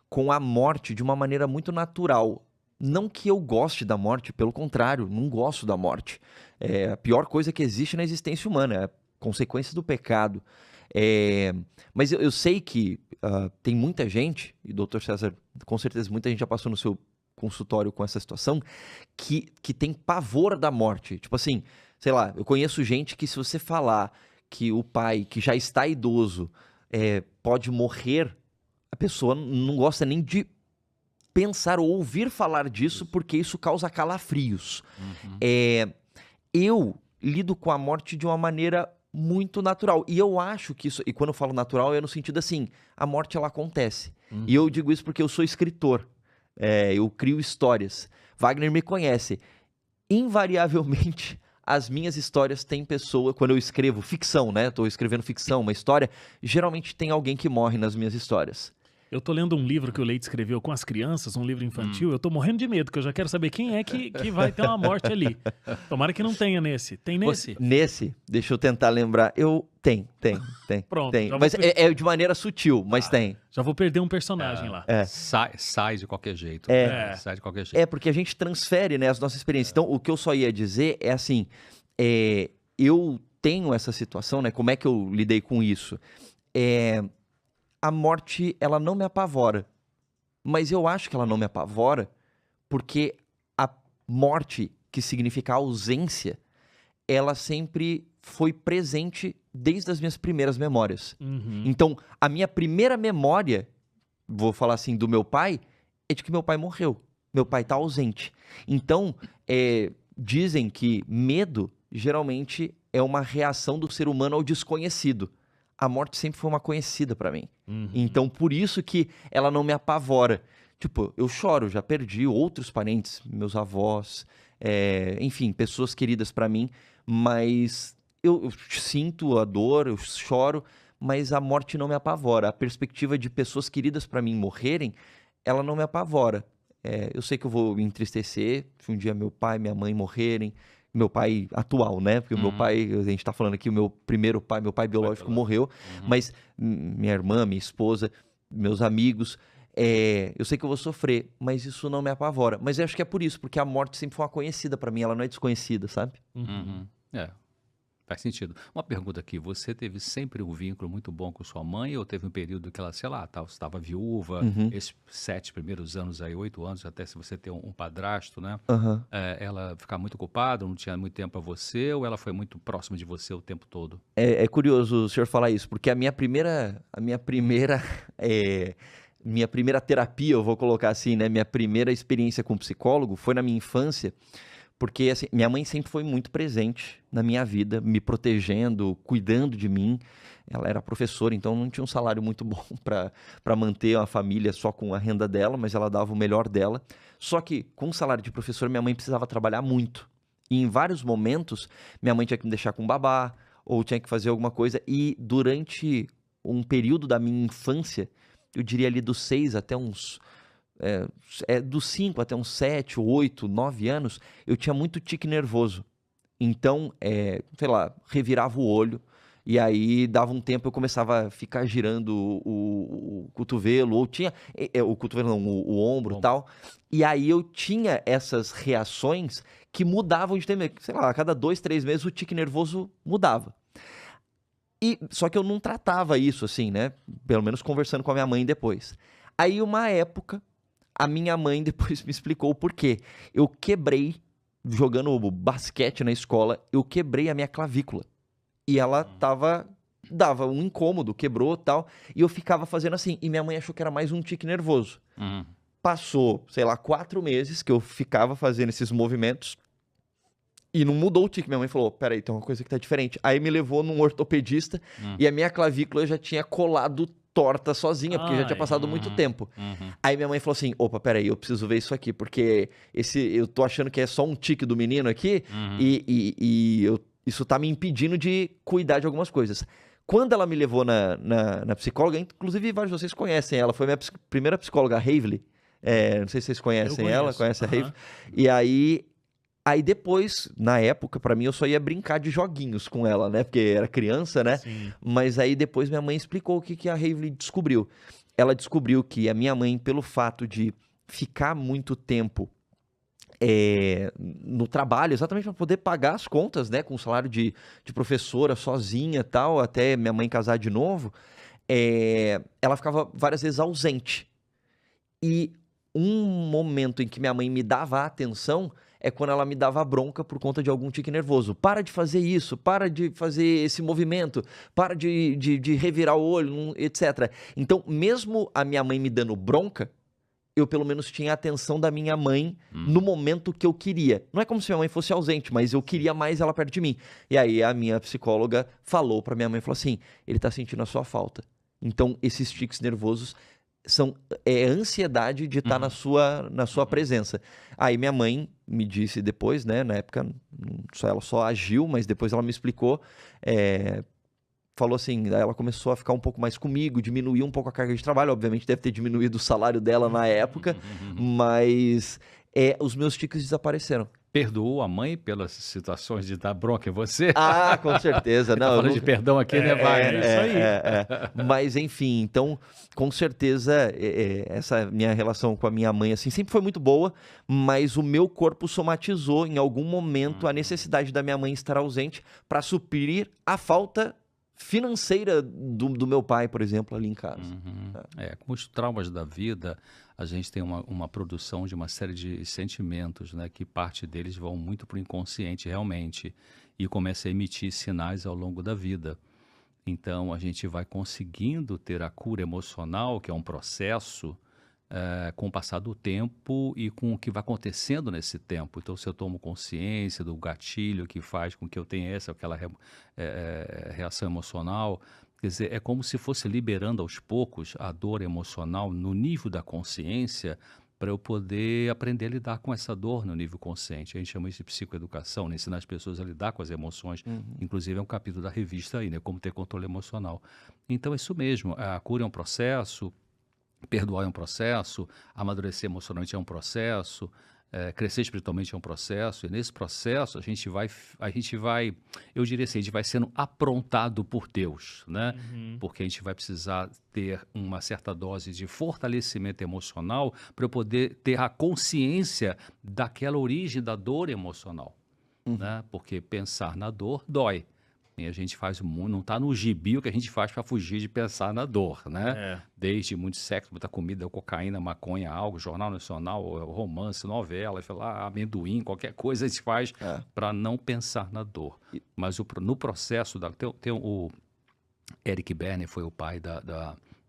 com a morte de uma maneira muito natural. Não que eu goste da morte, pelo contrário, não gosto da morte. É a pior coisa que existe na existência humana, é a consequência do pecado. Mas eu sei que tem muita gente, e doutor César, com certeza muita gente já passou no seu consultório com essa situação, que tem pavor da morte. Tipo assim, sei lá, eu conheço gente que se você falar que o pai, que já está idoso, pode morrer, a pessoa não gosta nem de pensar ou ouvir falar disso, porque isso causa calafrios. Eu lido com a morte de uma maneira muito natural. E eu acho que isso... E quando eu falo natural, é no sentido assim, a morte, ela acontece. E eu digo isso porque eu sou escritor. Eu crio histórias. Wagner me conhece. Invariavelmente, as minhas histórias têm pessoa... Quando eu escrevo ficção, né? Estou escrevendo ficção, uma história, geralmente tem alguém que morre nas minhas histórias. Eu tô lendo um livro que o Leite escreveu com as crianças, um livro infantil. Eu tô morrendo de medo, porque eu já quero saber quem é que vai ter uma morte ali. Tomara que não tenha nesse. Tem nesse? Nesse, deixa eu tentar lembrar. Tem. Pronto. Tem. Mas é de maneira sutil, mas tem. Já vou perder um personagem lá. Sai de qualquer jeito. Sai de qualquer jeito. Porque a gente transfere, né, as nossas experiências. Então, o que eu só ia dizer é assim, eu tenho essa situação, né, como é que eu lidei com isso? A morte, ela não me apavora. Mas eu acho que ela não me apavora porque a morte, que significa ausência, ela sempre foi presente desde as minhas primeiras memórias. Então, a minha primeira memória, vou falar assim, do meu pai, é de que meu pai morreu. Meu pai está ausente. Então, dizem que medo, geralmente, é uma reação do ser humano ao desconhecido. A morte sempre foi uma conhecida pra mim. Então, por isso que ela não me apavora. Tipo, eu choro, já perdi outros parentes, meus avós, enfim, pessoas queridas pra mim, mas eu sinto a dor, eu choro, mas a morte não me apavora. A perspectiva de pessoas queridas pra mim morrerem, ela não me apavora. Eu sei que eu vou me entristecer se um dia meu pai e minha mãe morrerem, meu pai atual, né? Porque o meu pai, a gente tá falando aqui, o meu primeiro pai, meu pai biológico morreu, mas minha irmã, minha esposa, meus amigos, eu sei que eu vou sofrer, mas isso não me apavora. Mas eu acho que é por isso, porque a morte sempre foi uma conhecida pra mim, ela não é desconhecida, sabe? Faz sentido. Uma pergunta aqui, você teve sempre um vínculo muito bom com sua mãe ou teve um período que ela, sei lá, estava viúva, esses 7 primeiros anos aí, 8 anos, até se você ter um padrasto, né? Ela ficava muito ocupada, não tinha muito tempo para você ou ela foi muito próxima de você o tempo todo? É curioso o senhor falar isso, porque a minha primeira minha primeira terapia, eu vou colocar assim, né? Minha primeira experiência com psicólogo foi na minha infância, porque assim, minha mãe sempre foi muito presente na minha vida, me protegendo, cuidando de mim. Ela era professora, então não tinha um salário muito bom para manter a família só com a renda dela, mas ela dava o melhor dela. Só que com o salário de professor, minha mãe precisava trabalhar muito. E em vários momentos, minha mãe tinha que me deixar com babá, ou tinha que fazer alguma coisa. E durante um período da minha infância, eu diria ali dos 6 até uns... dos 5 até uns 7, 8, 9 anos, eu tinha muito tique nervoso. Então, sei lá, revirava o olho, e aí dava um tempo, eu começava a ficar girando o cotovelo, ou tinha... o cotovelo não, o ombro e tal. E aí eu tinha essas reações que mudavam de tempo. Sei lá, a cada 2, 3 meses o tique nervoso mudava. Só que eu não tratava isso assim, né? Pelo menos conversando com a minha mãe depois. Aí uma época, a minha mãe depois me explicou o porquê. Eu quebrei, jogando basquete na escola, eu quebrei a minha clavícula. E ela dava um incômodo, quebrou e tal, e eu ficava fazendo assim. E minha mãe achou que era mais um tique nervoso. Passou, sei lá, 4 meses que eu ficava fazendo esses movimentos e não mudou o tique. Minha mãe falou, peraí, tem uma coisa que tá diferente. Aí me levou num ortopedista e a minha clavícula já tinha colado torta sozinha, porque já tinha passado muito tempo. Aí minha mãe falou assim, opa, peraí, eu preciso ver isso aqui, porque eu tô achando que é só um tique do menino aqui isso tá me impedindo de cuidar de algumas coisas. Quando ela me levou na psicóloga, inclusive vários de vocês conhecem ela, foi minha primeira psicóloga, a Haveley. Não sei se vocês conhecem ela, conhecem a Haveley. E aí depois, na época, pra mim, eu só ia brincar de joguinhos com ela, né? Porque era criança, né? Sim. Mas aí depois minha mãe explicou o que a Haveley descobriu. Ela descobriu que a minha mãe, pelo fato de ficar muito tempo no trabalho, exatamente para poder pagar as contas, né? Com o salário de professora sozinha e tal, até minha mãe casar de novo, ela ficava várias vezes ausente. E um momento em que minha mãe me dava atenção é quando ela me dava bronca por conta de algum tique nervoso. Para de fazer isso, para de fazer esse movimento, para de revirar o olho, etc. Então, mesmo a minha mãe me dando bronca, eu pelo menos tinha a atenção da minha mãe no momento que eu queria. Não é como se minha mãe fosse ausente, mas eu queria mais ela perto de mim. E aí a minha psicóloga falou pra minha mãe, falou assim, ele tá sentindo a sua falta. Então, esses tiques nervosos são ansiedade de estar na sua presença. Aí minha mãe me disse depois, né, na época ela só agiu, mas depois ela me explicou, falou assim, ela começou a ficar um pouco mais comigo, diminuiu um pouco a carga de trabalho, obviamente deve ter diminuído o salário dela na época, mas os meus tiques desapareceram. Perdoou a mãe pelas situações de dar bronca em você? Ah, com certeza. Não, tá falando de perdão aqui, né? Vai, né? Isso aí. Mas, enfim, então, com certeza, essa minha relação com a minha mãe, assim, sempre foi muito boa, mas o meu corpo somatizou, em algum momento, a necessidade da minha mãe estar ausente para suprir a falta financeira do meu pai, por exemplo, ali em casa. Com os traumas da vida, a gente tem uma produção de uma série de sentimentos, né, que parte deles vão muito para o inconsciente realmente e começa a emitir sinais ao longo da vida. Então, a gente vai conseguindo ter a cura emocional, que é um processo, com o passar do tempo e com o que vai acontecendo nesse tempo. Então, se eu tomo consciência do gatilho que faz com que eu tenha aquela reação emocional, quer dizer, é como se fosse liberando aos poucos a dor emocional no nível da consciência para eu poder aprender a lidar com essa dor no nível consciente. A gente chama isso de psicoeducação, né? Ensinar as pessoas a lidar com as emoções. Inclusive, é um capítulo da revista aí, né? Como ter controle emocional. Então, é isso mesmo. A cura é um processo, perdoar é um processo, amadurecer emocionalmente é um processo, crescer espiritualmente é um processo, e nesse processo a gente vai, eu diria assim, a gente vai sendo aprontado por Deus, né? Porque a gente vai precisar ter uma certa dose de fortalecimento emocional para eu poder ter a consciência daquela origem da dor emocional, né? Porque pensar na dor dói. E a gente faz não está no gibi o que a gente faz para fugir de pensar na dor, né? Desde muito sexo, muita comida, cocaína, maconha, algo, jornal nacional, romance, novela, sei lá, amendoim, qualquer coisa a gente faz para não pensar na dor. Mas no processo, tem o Eric Berner foi o pai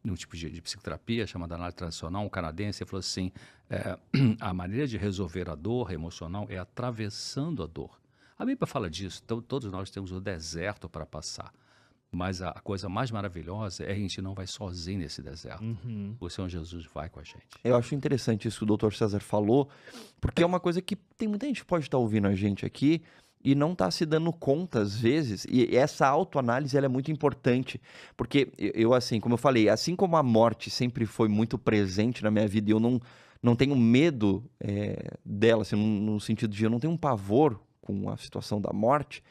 num tipo de psicoterapia chamada análise transacional, um canadense, ele falou assim, a maneira de resolver a dor emocional é atravessando a dor. A Bíblia fala disso, então todos nós temos o deserto para passar. Mas a coisa mais maravilhosa é a gente não vai sozinho nesse deserto. O Senhor Jesus vai com a gente. Eu acho interessante isso que o Dr. César falou, porque é uma coisa que tem muita gente que pode estar ouvindo a gente aqui e não está se dando conta às vezes, e essa autoanálise ela é muito importante, porque eu assim, como eu falei, assim como a morte sempre foi muito presente na minha vida e eu não tenho medo dela, assim, no sentido de eu não tenho um pavor com a situação da morte,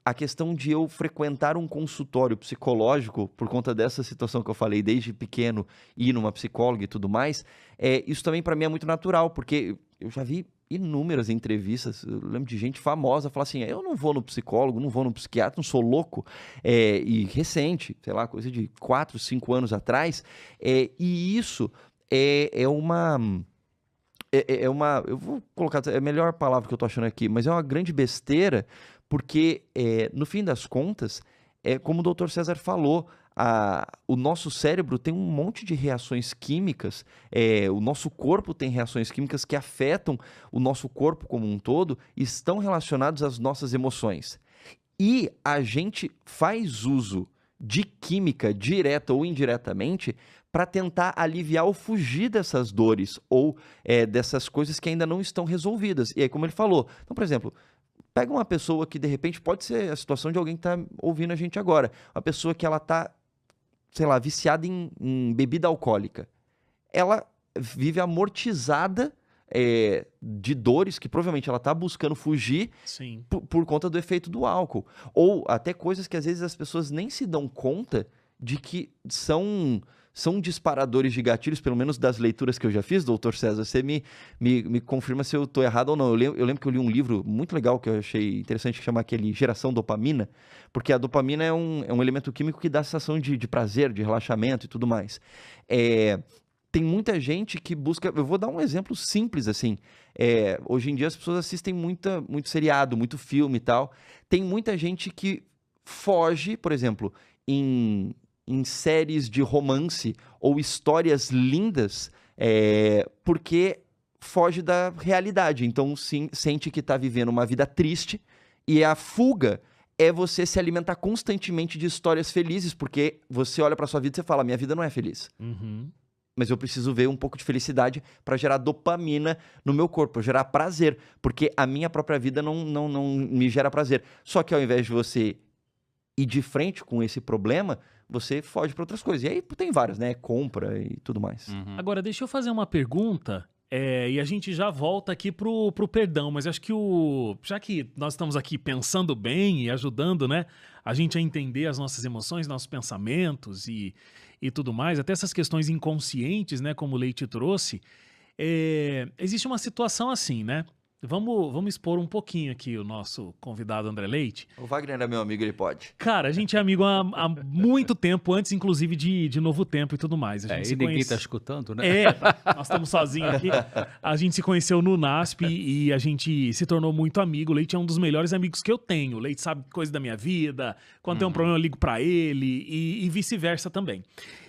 a questão de eu frequentar um consultório psicológico por conta dessa situação que eu falei desde pequeno, ir numa psicóloga e tudo mais, isso também para mim é muito natural, porque eu já vi inúmeras entrevistas, eu lembro de gente famosa falar assim, eu não vou no psicólogo, não vou no psiquiatra, não sou louco, e recente, sei lá, coisa de 4, 5 anos atrás, e isso é uma... eu vou colocar, é a melhor palavra que eu tô achando aqui, mas é uma grande besteira, porque no fim das contas, como o Dr. César falou, o nosso cérebro tem um monte de reações químicas, o nosso corpo tem reações químicas que afetam o nosso corpo como um todo e estão relacionados às nossas emoções. E a gente faz uso de química, direta ou indiretamente, para tentar aliviar ou fugir dessas dores ou dessas coisas que ainda não estão resolvidas. E aí, como ele falou, então, por exemplo, pega uma pessoa que, de repente, pode ser a situação de alguém que está ouvindo a gente agora. Uma pessoa que ela está, sei lá, viciada em bebida alcoólica. Ela vive amortizada de dores que provavelmente ela está buscando fugir por conta do efeito do álcool. Ou até coisas que, às vezes, as pessoas nem se dão conta de que são disparadores de gatilhos, pelo menos das leituras que eu já fiz, doutor César. Você me confirma se eu estou errado ou não. Eu lembro que eu li um livro muito legal que eu achei interessante, que chama aquele Geração Dopamina, porque a dopamina é um elemento químico que dá sensação de prazer, de relaxamento e tudo mais. Tem muita gente que busca... Eu vou dar um exemplo simples, assim. Hoje em dia as pessoas assistem muito seriado, muito filme e tal. Tem muita gente que foge, por exemplo, em séries de romance ou histórias lindas, porque foge da realidade. Então, sim, sente que está vivendo uma vida triste e a fuga é você se alimentar constantemente de histórias felizes, porque você olha para sua vida e você fala, minha vida não é feliz. Mas eu preciso ver um pouco de felicidade para gerar dopamina no meu corpo, gerar prazer, porque a minha própria vida não me gera prazer. Só que ao invés de você ir de frente com esse problema, você foge para outras coisas. E aí tem várias, né? Compra e tudo mais. Agora, deixa eu fazer uma pergunta, e a gente já volta aqui pro perdão, mas acho que já que nós estamos aqui pensando bem e ajudando, né, a gente a entender as nossas emoções, nossos pensamentos e tudo mais, até essas questões inconscientes, né, como o Leite trouxe, existe uma situação assim, né? Vamos expor um pouquinho aqui o nosso convidado André Leite. O Wagner é meu amigo, ele pode. Cara, a gente é amigo há muito tempo, antes inclusive de Novo Tempo e tudo mais. A gente ninguém está escutando, né? Nós estamos sozinhos aqui. A gente se conheceu no NASP e a gente se tornou muito amigo. O Leite é um dos melhores amigos que eu tenho. O Leite sabe coisa da minha vida. Quando tem um problema eu ligo pra ele e vice-versa também.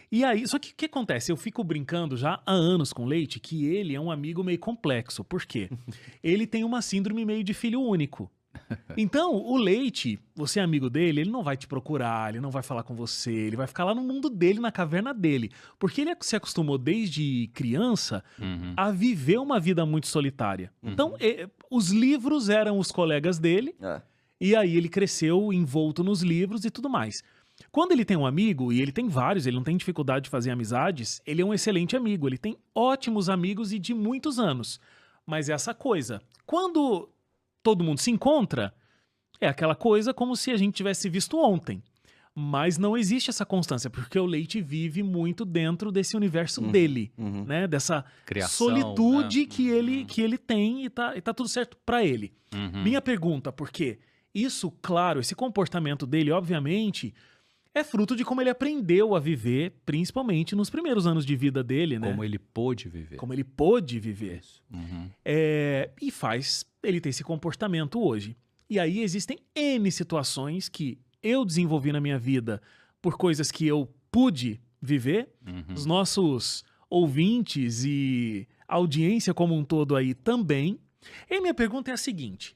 E aí, só que o que acontece? Eu fico brincando já há anos com o Leite que ele é um amigo meio complexo. Por quê? Ele tem uma síndrome meio de filho único. Então, o Leite, você é amigo dele, ele não vai te procurar, ele não vai falar com você, ele vai ficar lá no mundo dele, na caverna dele. Porque ele se acostumou desde criança a viver uma vida muito solitária. Então, os livros eram os colegas dele, e aí ele cresceu envolto nos livros e tudo mais. Quando ele tem um amigo, e ele tem vários, ele não tem dificuldade de fazer amizades, ele é um excelente amigo, ele tem ótimos amigos e de muitos anos. Mas é essa coisa, quando todo mundo se encontra, é aquela coisa como se a gente tivesse visto ontem. Mas não existe essa constância, porque o Leite vive muito dentro desse universo dele, né? Dessa criação, solitude, né? que ele tem e tá tudo certo pra ele. Minha pergunta, por quê? Isso, claro, esse comportamento dele, obviamente, é fruto de como ele aprendeu a viver, principalmente nos primeiros anos de vida dele, né? Como ele pôde viver. Como ele pôde viver. E faz ele ter esse comportamento hoje. E aí existem N situações que eu desenvolvi na minha vida por coisas que eu pude viver, os nossos ouvintes e audiência como um todo aí também. E minha pergunta é a seguinte: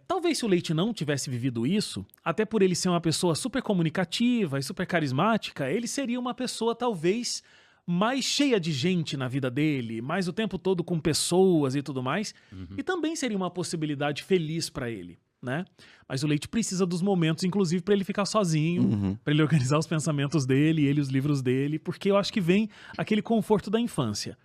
talvez se o Leite não tivesse vivido isso, até por ele ser uma pessoa super comunicativa e super carismática, ele seria uma pessoa talvez mais cheia de gente na vida dele, mais o tempo todo com pessoas e tudo mais, e também seria uma possibilidade feliz pra ele, né? Mas o Leite precisa dos momentos, inclusive, pra ele ficar sozinho, pra ele organizar os pensamentos dele, ele os livros dele, porque eu acho que vem aquele conforto da infância.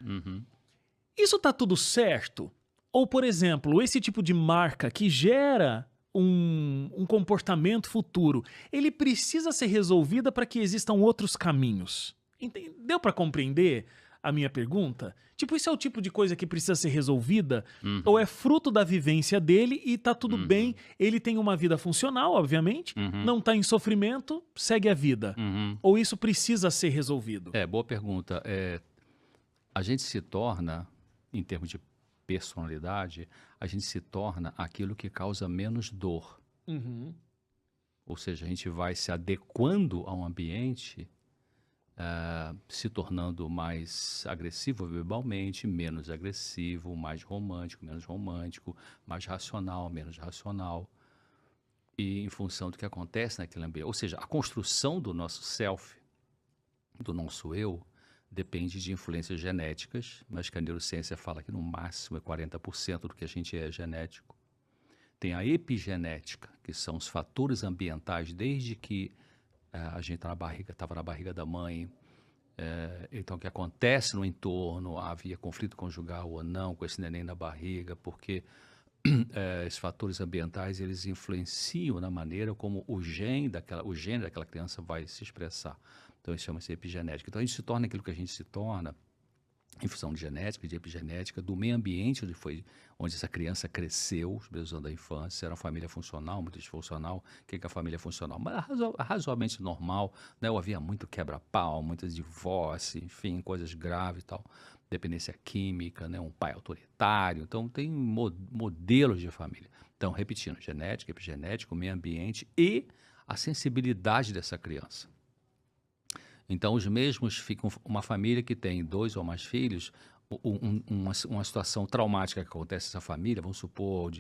Isso tá tudo certo? Ou, por exemplo, esse tipo de marca que gera um comportamento futuro, ele precisa ser resolvida para que existam outros caminhos? Deu para compreender a minha pergunta? Tipo, isso é o tipo de coisa que precisa ser resolvida? Ou é fruto da vivência dele e tá tudo bem, ele tem uma vida funcional, obviamente, não tá em sofrimento, segue a vida? Ou isso precisa ser resolvido? Boa pergunta. A gente se torna, em termos de personalidade, a gente se torna aquilo que causa menos dor. Ou seja, a gente vai se adequando ao ambiente, se tornando mais agressivo verbalmente, menos agressivo, mais romântico, menos romântico, mais racional, menos racional. E em função do que acontece naquele ambiente. Ou seja, a construção do nosso self, do nosso eu, depende de influências genéticas, mas que a neurociência fala que no máximo é 40% do que a gente é genético. Tem a epigenética, que são os fatores ambientais desde que a gente estava na barriga da mãe. Então, o que acontece no entorno, havia conflito conjugal ou não com esse neném na barriga, porque esses fatores ambientais, eles influenciam na maneira como o gene daquela criança vai se expressar. Então, isso chama-se epigenética. Então, a gente se torna aquilo que a gente se torna em função de genética, de epigenética, do meio ambiente onde essa criança cresceu, os primeiros anos da infância. Era uma família funcional, muito disfuncional. O que é a família funcional? Mas razoavelmente normal, né? Ou havia muito quebra-pau, muitos divórcios, enfim, coisas graves e tal. Dependência química, né? Um pai autoritário. Então, tem modelos de família. Então, repetindo, genética, epigenética, o meio ambiente e a sensibilidade dessa criança. Então, os mesmos ficam. Uma família que tem 2 ou mais filhos, uma situação traumática que acontece nessa família, vamos supor,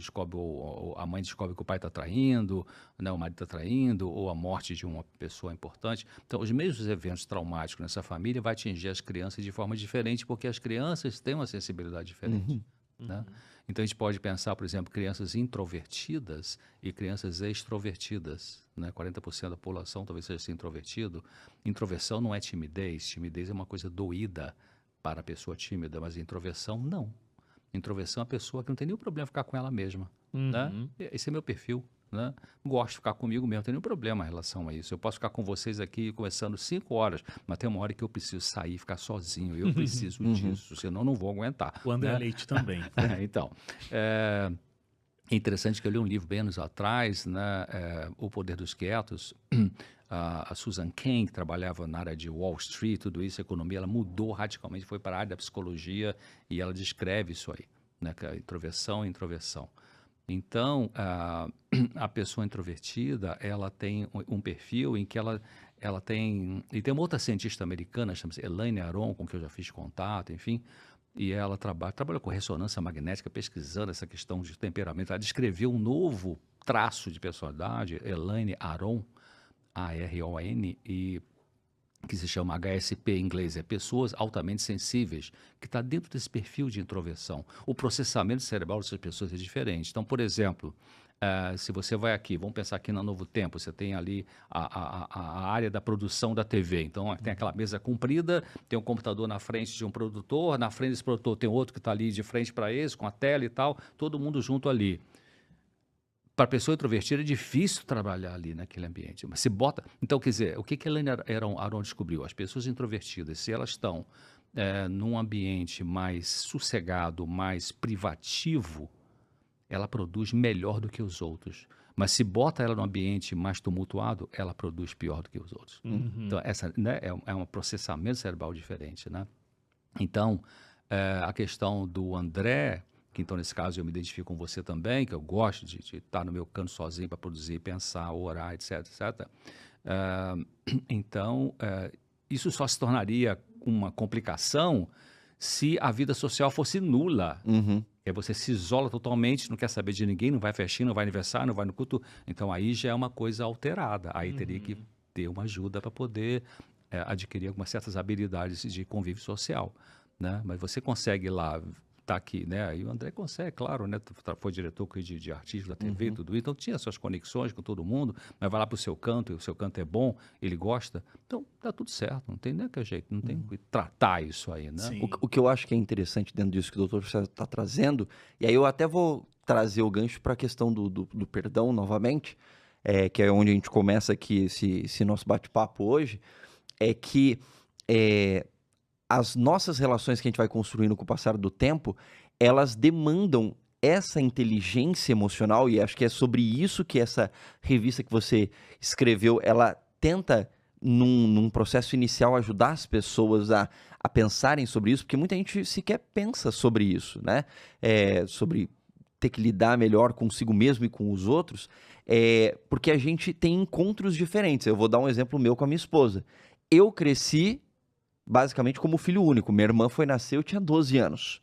a mãe descobre que o pai está traindo, né, o marido está traindo, ou a morte de uma pessoa importante. Então, os mesmos eventos traumáticos nessa família vai atingir as crianças de forma diferente, porque as crianças têm uma sensibilidade diferente. Né? Então, a gente pode pensar, por exemplo, crianças introvertidas e crianças extrovertidas. Né? 40% da população talvez seja introvertido. Introversão não é timidez. Timidez é uma coisa doída para a pessoa tímida, mas introversão não. Introversão é a pessoa que não tem nenhum problema ficar com ela mesma. Né? Esse é meu perfil. Né? Gosto de ficar comigo mesmo, não tem nenhum problema em relação a isso. Eu posso ficar com vocês aqui conversando 5 horas, mas tem uma hora que eu preciso sair, ficar sozinho. Eu preciso disso, senão não vou aguentar. O André Leite também. Então, é interessante que eu li um livro bem anos atrás, né, O Poder dos Quietos. A Susan Cain, que trabalhava na área de Wall Street, tudo isso, economia, ela mudou radicalmente, foi para a área da psicologia e ela descreve isso aí, né, que é introversão e introversão. Então, a pessoa introvertida, ela tem um perfil em que ela tem... E tem uma outra cientista americana, chama-se Elaine Aron, com quem eu já fiz contato, enfim, e ela trabalha com ressonância magnética, pesquisando essa questão de temperamento. Ela descreveu um novo traço de personalidade, Elaine Aron, A-R-O-N, e que se chama HSP em inglês, pessoas altamente sensíveis, que está dentro desse perfil de introversão. O processamento cerebral dessas pessoas é diferente. Então, por exemplo, se você vai aqui, vamos pensar aqui na Novo Tempo, você tem ali a área da produção da TV. Então, tem aquela mesa comprida, tem um computador na frente de um produtor, na frente desse produtor tem outro que está ali de frente para esse, com a tela e tal, todo mundo junto ali. Para a pessoa introvertida é difícil trabalhar ali naquele ambiente. Mas se bota... Então, quer dizer, o que a Elaine Aron descobriu? As pessoas introvertidas, se elas estão num ambiente mais sossegado, mais privativo, ela produz melhor do que os outros. Mas se bota ela num ambiente mais tumultuado, ela produz pior do que os outros. Então, essa, né, é um processamento cerebral diferente. Né? Então, a questão do André... que então nesse caso eu me identifico com você também, que eu gosto de estar no meu canto sozinho para produzir, pensar, orar, etc, etc. Então, isso só se tornaria uma complicação se a vida social fosse nula. Aí você se isola totalmente, não quer saber de ninguém, não vai à festinha, não vai aniversário, não vai no culto. Então aí já é uma coisa alterada. Aí teria que ter uma ajuda para poder adquirir algumas certas habilidades de convívio social, né? Mas você consegue lá, tá aqui, né? Aí o André consegue, claro, né? Foi diretor de artista da TV e tudo isso, então tinha suas conexões com todo mundo, mas vai lá pro seu canto, e o seu canto é bom, ele gosta, então tá tudo certo, não tem nem que jeito, não tem que tratar isso aí, né? Sim. O que eu acho que é interessante dentro disso que o doutor César está trazendo, e aí eu até vou trazer o gancho para a questão do perdão novamente, que é onde a gente começa aqui esse nosso bate-papo hoje, é que as nossas relações que a gente vai construindo com o passar do tempo, elas demandam essa inteligência emocional, e acho que é sobre isso que essa revista que você escreveu, ela tenta, num processo inicial, ajudar as pessoas a pensarem sobre isso, porque muita gente sequer pensa sobre isso, né? Sobre ter que lidar melhor consigo mesmo e com os outros, porque a gente tem encontros diferentes. Eu vou dar um exemplo meu com a minha esposa. Eu cresci basicamente como filho único. Minha irmã foi nascer, eu tinha 12 anos.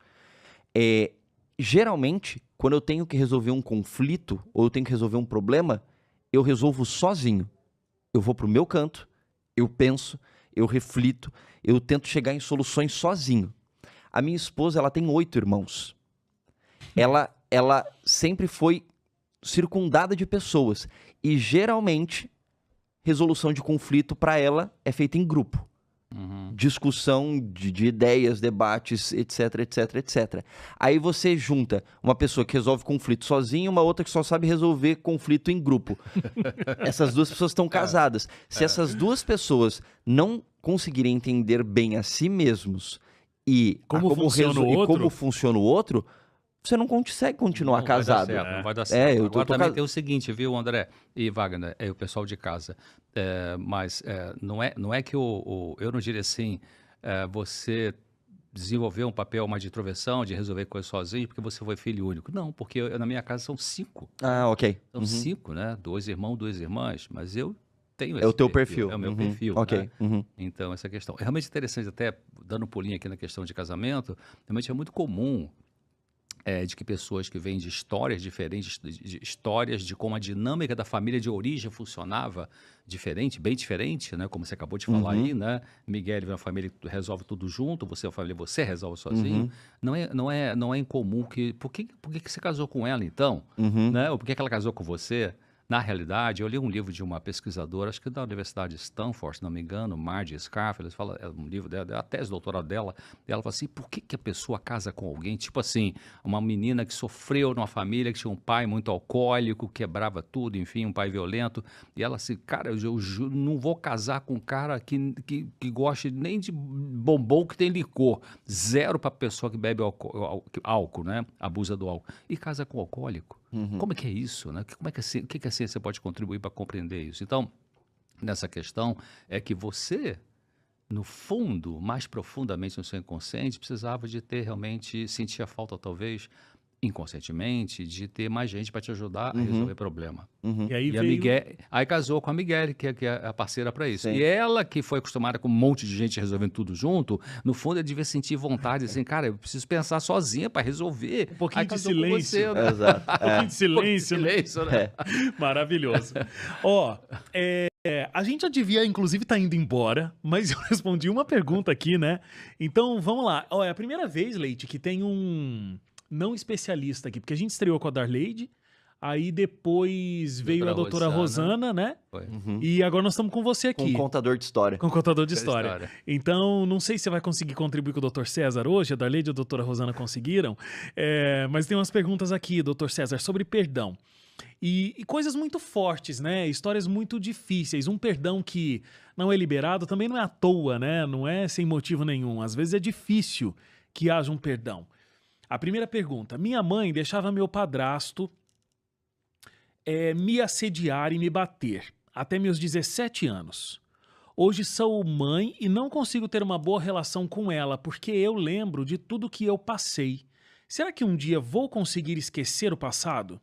Geralmente, quando eu tenho que resolver um conflito ou eu tenho que resolver um problema, eu resolvo sozinho. Eu vou pro meu canto, eu penso, eu reflito, eu tento chegar em soluções sozinho. A minha esposa, ela tem 8 irmãos. Ela sempre foi circundada de pessoas. E geralmente, resolução de conflito para ela é feita em grupo. Discussão de ideias, debates, etc, etc, etc. Aí você junta uma pessoa que resolve conflito sozinha e uma outra que só sabe resolver conflito em grupo. Essas duas pessoas estão casadas. Se essas duas pessoas não conseguirem entender bem a si mesmos e como funciona o outro, você não consegue continuar casado. Não vai dar certo. Eu Agora também tem o seguinte, viu, André e Wagner, o pessoal de casa, mas não é que eu não diria assim, você desenvolveu um papel mais de introversão, de resolver coisas sozinho, porque você foi filho único. Não, porque na minha casa são 5. Ah, ok. São 5, né? 2 irmãos, 2 irmãs, mas eu tenho esse É o teu perfil. É o meu perfil, ok. né? Então, essa questão. É realmente interessante, até dando um pulinho aqui na questão de casamento, realmente é muito comum de que pessoas que vêm de histórias diferentes, de histórias de como a dinâmica da família de origem funcionava bem diferente, né? Como você acabou de falar aí, né? Miguel vem uma família que resolve tudo junto, você é uma família, você resolve sozinho. Não é incomum que... Por que você casou com ela, então? Né? Ou por que ela casou com você? Na realidade, eu li um livro de uma pesquisadora, acho que da Universidade de Stanford, se não me engano, Margie Scarf, ela fala, um livro dela, a tese doutoral dela, e ela fala assim, por que a pessoa casa com alguém? Tipo assim, uma menina que sofreu numa família, que tinha um pai muito alcoólico, quebrava tudo, enfim, um pai violento, e ela assim, cara, eu não vou casar com um cara que goste nem de bombom que tem licor, 0 para pessoa que bebe álcool, né? Abusa do álcool, e casa com alcoólico. Como é que é isso, né? O que a ciência pode contribuir para compreender isso? Então, nessa questão, é que você, no fundo, mais profundamente no seu inconsciente, precisava de ter realmente, sentir a falta, talvez, inconscientemente, de ter mais gente para te ajudar a resolver problema. E aí Aí casou com a Miguel, que é a parceira para isso. Sim. E ela, que foi acostumada com um monte de gente resolvendo tudo junto, no fundo, ela devia sentir vontade, assim, cara, eu preciso pensar sozinha para resolver. Um pouquinho Aí de casou com silêncio. você, né? Exato. Um pouquinho de silêncio, né? Silêncio, né? Maravilhoso. Ó, a gente já devia, inclusive, estar indo embora, mas eu respondi uma pergunta aqui, né? Então, vamos lá. Ó, é a primeira vez, Leite, que tem um não especialista aqui, porque a gente estreou com a Darleide, aí depois veio a doutora Rosana, né? Foi. E agora nós estamos com você Com aqui. um contador de história. Com contador de história. História. Então, não sei se você vai conseguir contribuir com o Dr. César hoje, a Darleide e a doutora Rosana conseguiram, mas tem umas perguntas aqui, Dr. César, sobre perdão. E coisas muito fortes, né? Histórias muito difíceis. Um perdão que não é liberado também não é à toa, né? Não é sem motivo nenhum. Às vezes é difícil que haja um perdão. A primeira pergunta. Minha mãe deixava meu padrasto me assediar e me bater até meus 17 anos. Hoje sou mãe e não consigo ter uma boa relação com ela porque eu lembro de tudo que eu passei. Será que um dia vou conseguir esquecer o passado?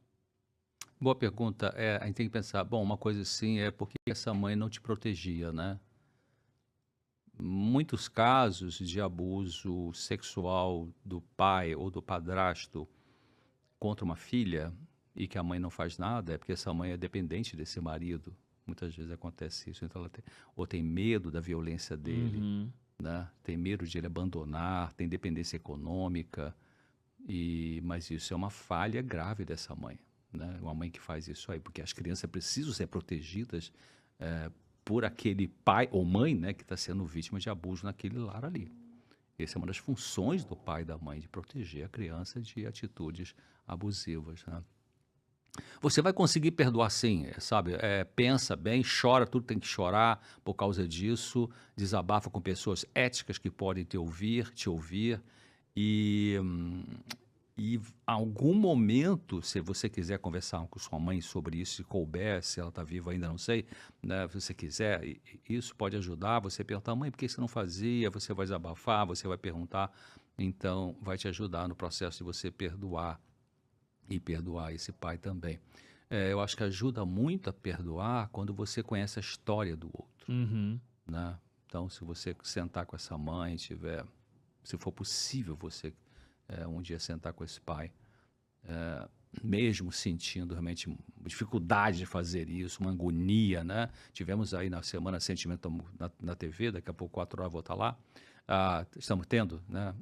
Boa pergunta. A gente tem que pensar, bom, uma coisa assim é porque essa mãe não te protegia, né? muitos casos de abuso sexual do pai ou do padrasto contra uma filha e que a mãe não faz nada, é porque essa mãe é dependente desse marido. Muitas vezes acontece isso. Então ou tem medo da violência dele, Uhum. né? Tem medo de ele abandonar, tem dependência econômica. Mas isso é uma falha grave dessa mãe, né? Uma mãe que faz isso aí, porque as crianças precisam ser protegidas por aquele pai ou mãe, né, que está sendo vítima de abuso naquele lar ali. Essa é uma das funções do pai e da mãe, de proteger a criança de atitudes abusivas, né? Você vai conseguir perdoar sim, sabe? Pensa bem, chora, tudo tem que chorar por causa disso, desabafa com pessoas éticas que podem te ouvir e algum momento, se você quiser conversar com sua mãe sobre isso, se couber, se ela está viva ainda, não sei, né? Se você quiser, isso pode ajudar, você perguntar, mãe, por que você não fazia? Você vai desabafar, você vai perguntar, então vai te ajudar no processo de você perdoar e perdoar esse pai também. Eu acho que ajuda muito a perdoar quando você conhece a história do outro, Uhum. né? Então, se você sentar com essa mãe, se for possível você um dia sentar com esse pai, mesmo sentindo realmente dificuldade de fazer isso, uma agonia, né? Tivemos aí na semana Sentimento na TV, daqui a pouco 4 horas vou estar lá. Estamos tendo, né?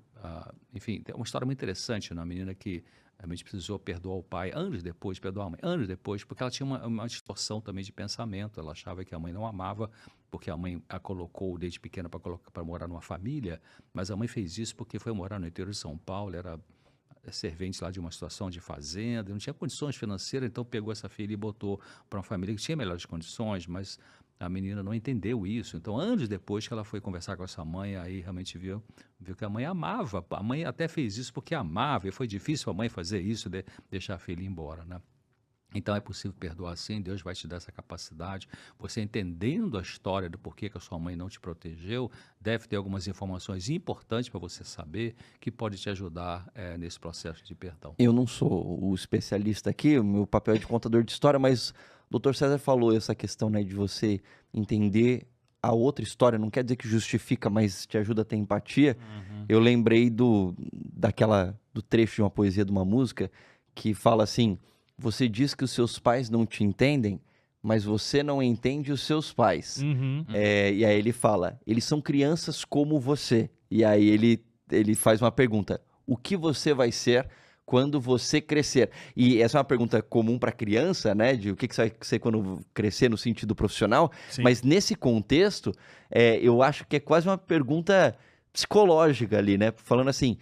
Enfim, tem uma história muito interessante, né? Uma menina que realmente precisou perdoar o pai anos depois, perdoar a mãe anos depois, porque ela tinha uma distorção também de pensamento. Ela achava que a mãe não amava, porque a mãe a colocou desde pequena para morar numa família, mas a mãe fez isso porque foi morar no interior de São Paulo, era servente lá de uma situação de fazenda, não tinha condições financeiras, então pegou essa filha e botou para uma família que tinha melhores condições, mas a menina não entendeu isso. Então, anos depois que ela foi conversar com essa mãe, aí realmente viu que a mãe amava. A mãe até fez isso porque amava, e foi difícil a mãe fazer isso, deixar a filha ir embora, né? Então é possível perdoar sim, Deus vai te dar essa capacidade. Você entendendo a história do porquê que a sua mãe não te protegeu, deve ter algumas informações importantes para você saber que pode te ajudar nesse processo de perdão. Eu não sou o especialista aqui, o meu papel é de contador de história, mas o Dr. César falou essa questão, né, de você entender a outra história, não quer dizer que justifica, mas te ajuda a ter empatia. Eu lembrei do trecho de uma poesia, de uma música, que fala assim: você diz que os seus pais não te entendem, mas você não entende os seus pais. Uhum. E aí ele fala, eles são crianças como você. E aí ele faz uma pergunta, o que você vai ser quando você crescer? E essa é uma pergunta comum para criança, né? De o que você vai ser quando crescer no sentido profissional. Sim. Mas nesse contexto, eu acho que é quase uma pergunta psicológica ali, né? Falando assim,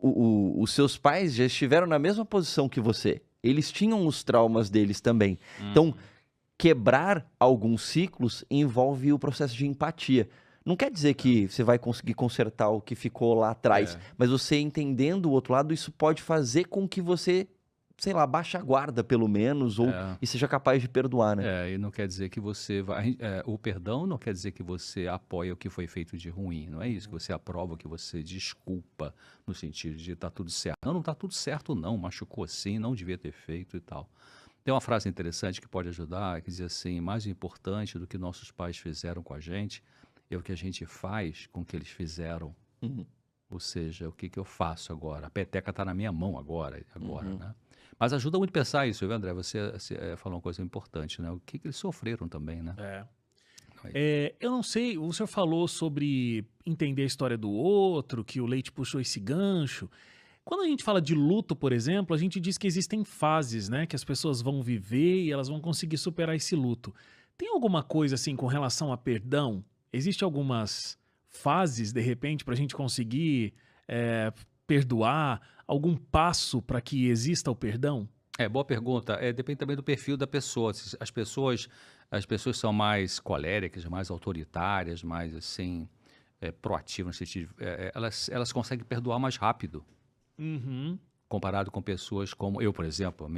os seus pais já estiveram na mesma posição que você. Eles tinham os traumas deles também. Então, quebrar alguns ciclos envolve o processo de empatia. Não quer dizer que você vai conseguir consertar o que ficou lá atrás, mas você entendendo o outro lado, isso pode fazer com que você, sei lá, baixe a guarda pelo menos, e seja capaz de perdoar, né? E não quer dizer que você vai... o perdão não quer dizer que você apoia o que foi feito de ruim, não é isso, que você aprova, que você desculpa, no sentido de tá tudo certo. Não tá tudo certo não, machucou assim, não devia ter feito e tal. Tem uma frase interessante que pode ajudar, que diz assim, mais importante do que nossos pais fizeram com a gente, é o que a gente faz com o que eles fizeram. Ou seja, o que eu faço agora? A peteca está na minha mão agora, né? Mas ajuda muito a pensar isso, viu, André? Você falou uma coisa importante, né? O que eles sofreram também, né? Eu não sei, o senhor falou sobre entender a história do outro, que o Leite puxou esse gancho. Quando a gente fala de luto, por exemplo, a gente diz que existem fases, né? Que as pessoas vão viver e elas vão conseguir superar esse luto. Tem alguma coisa assim com relação a perdão? Existem algumas fases, de repente, para a gente conseguir perdoar? Algum passo para que exista o perdão? Boa pergunta. Depende também do perfil da pessoa. As pessoas são mais coléricas, mais autoritárias, mais assim, proativas, no sentido, elas conseguem perdoar mais rápido. Comparado com pessoas como eu, por exemplo,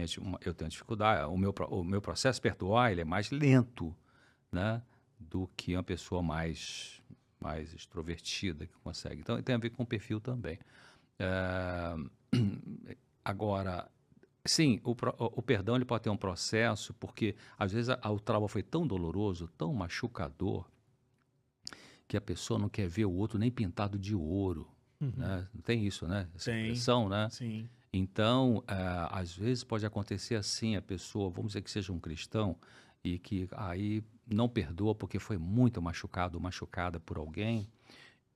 eu tenho dificuldade, o meu processo de perdoar ele é mais lento, né, do que uma pessoa mais extrovertida que consegue. Então, tem a ver com o perfil também. Agora, sim, o perdão ele pode ter um processo, porque às vezes o trauma foi tão doloroso, tão machucador, que a pessoa não quer ver o outro nem pintado de ouro, né? Não tem isso, né? Essa Tem. expressão, né? Sim. Então, às vezes pode acontecer assim, a pessoa, vamos dizer que seja um cristão, e que aí não perdoa porque foi muito machucado ou machucada por alguém,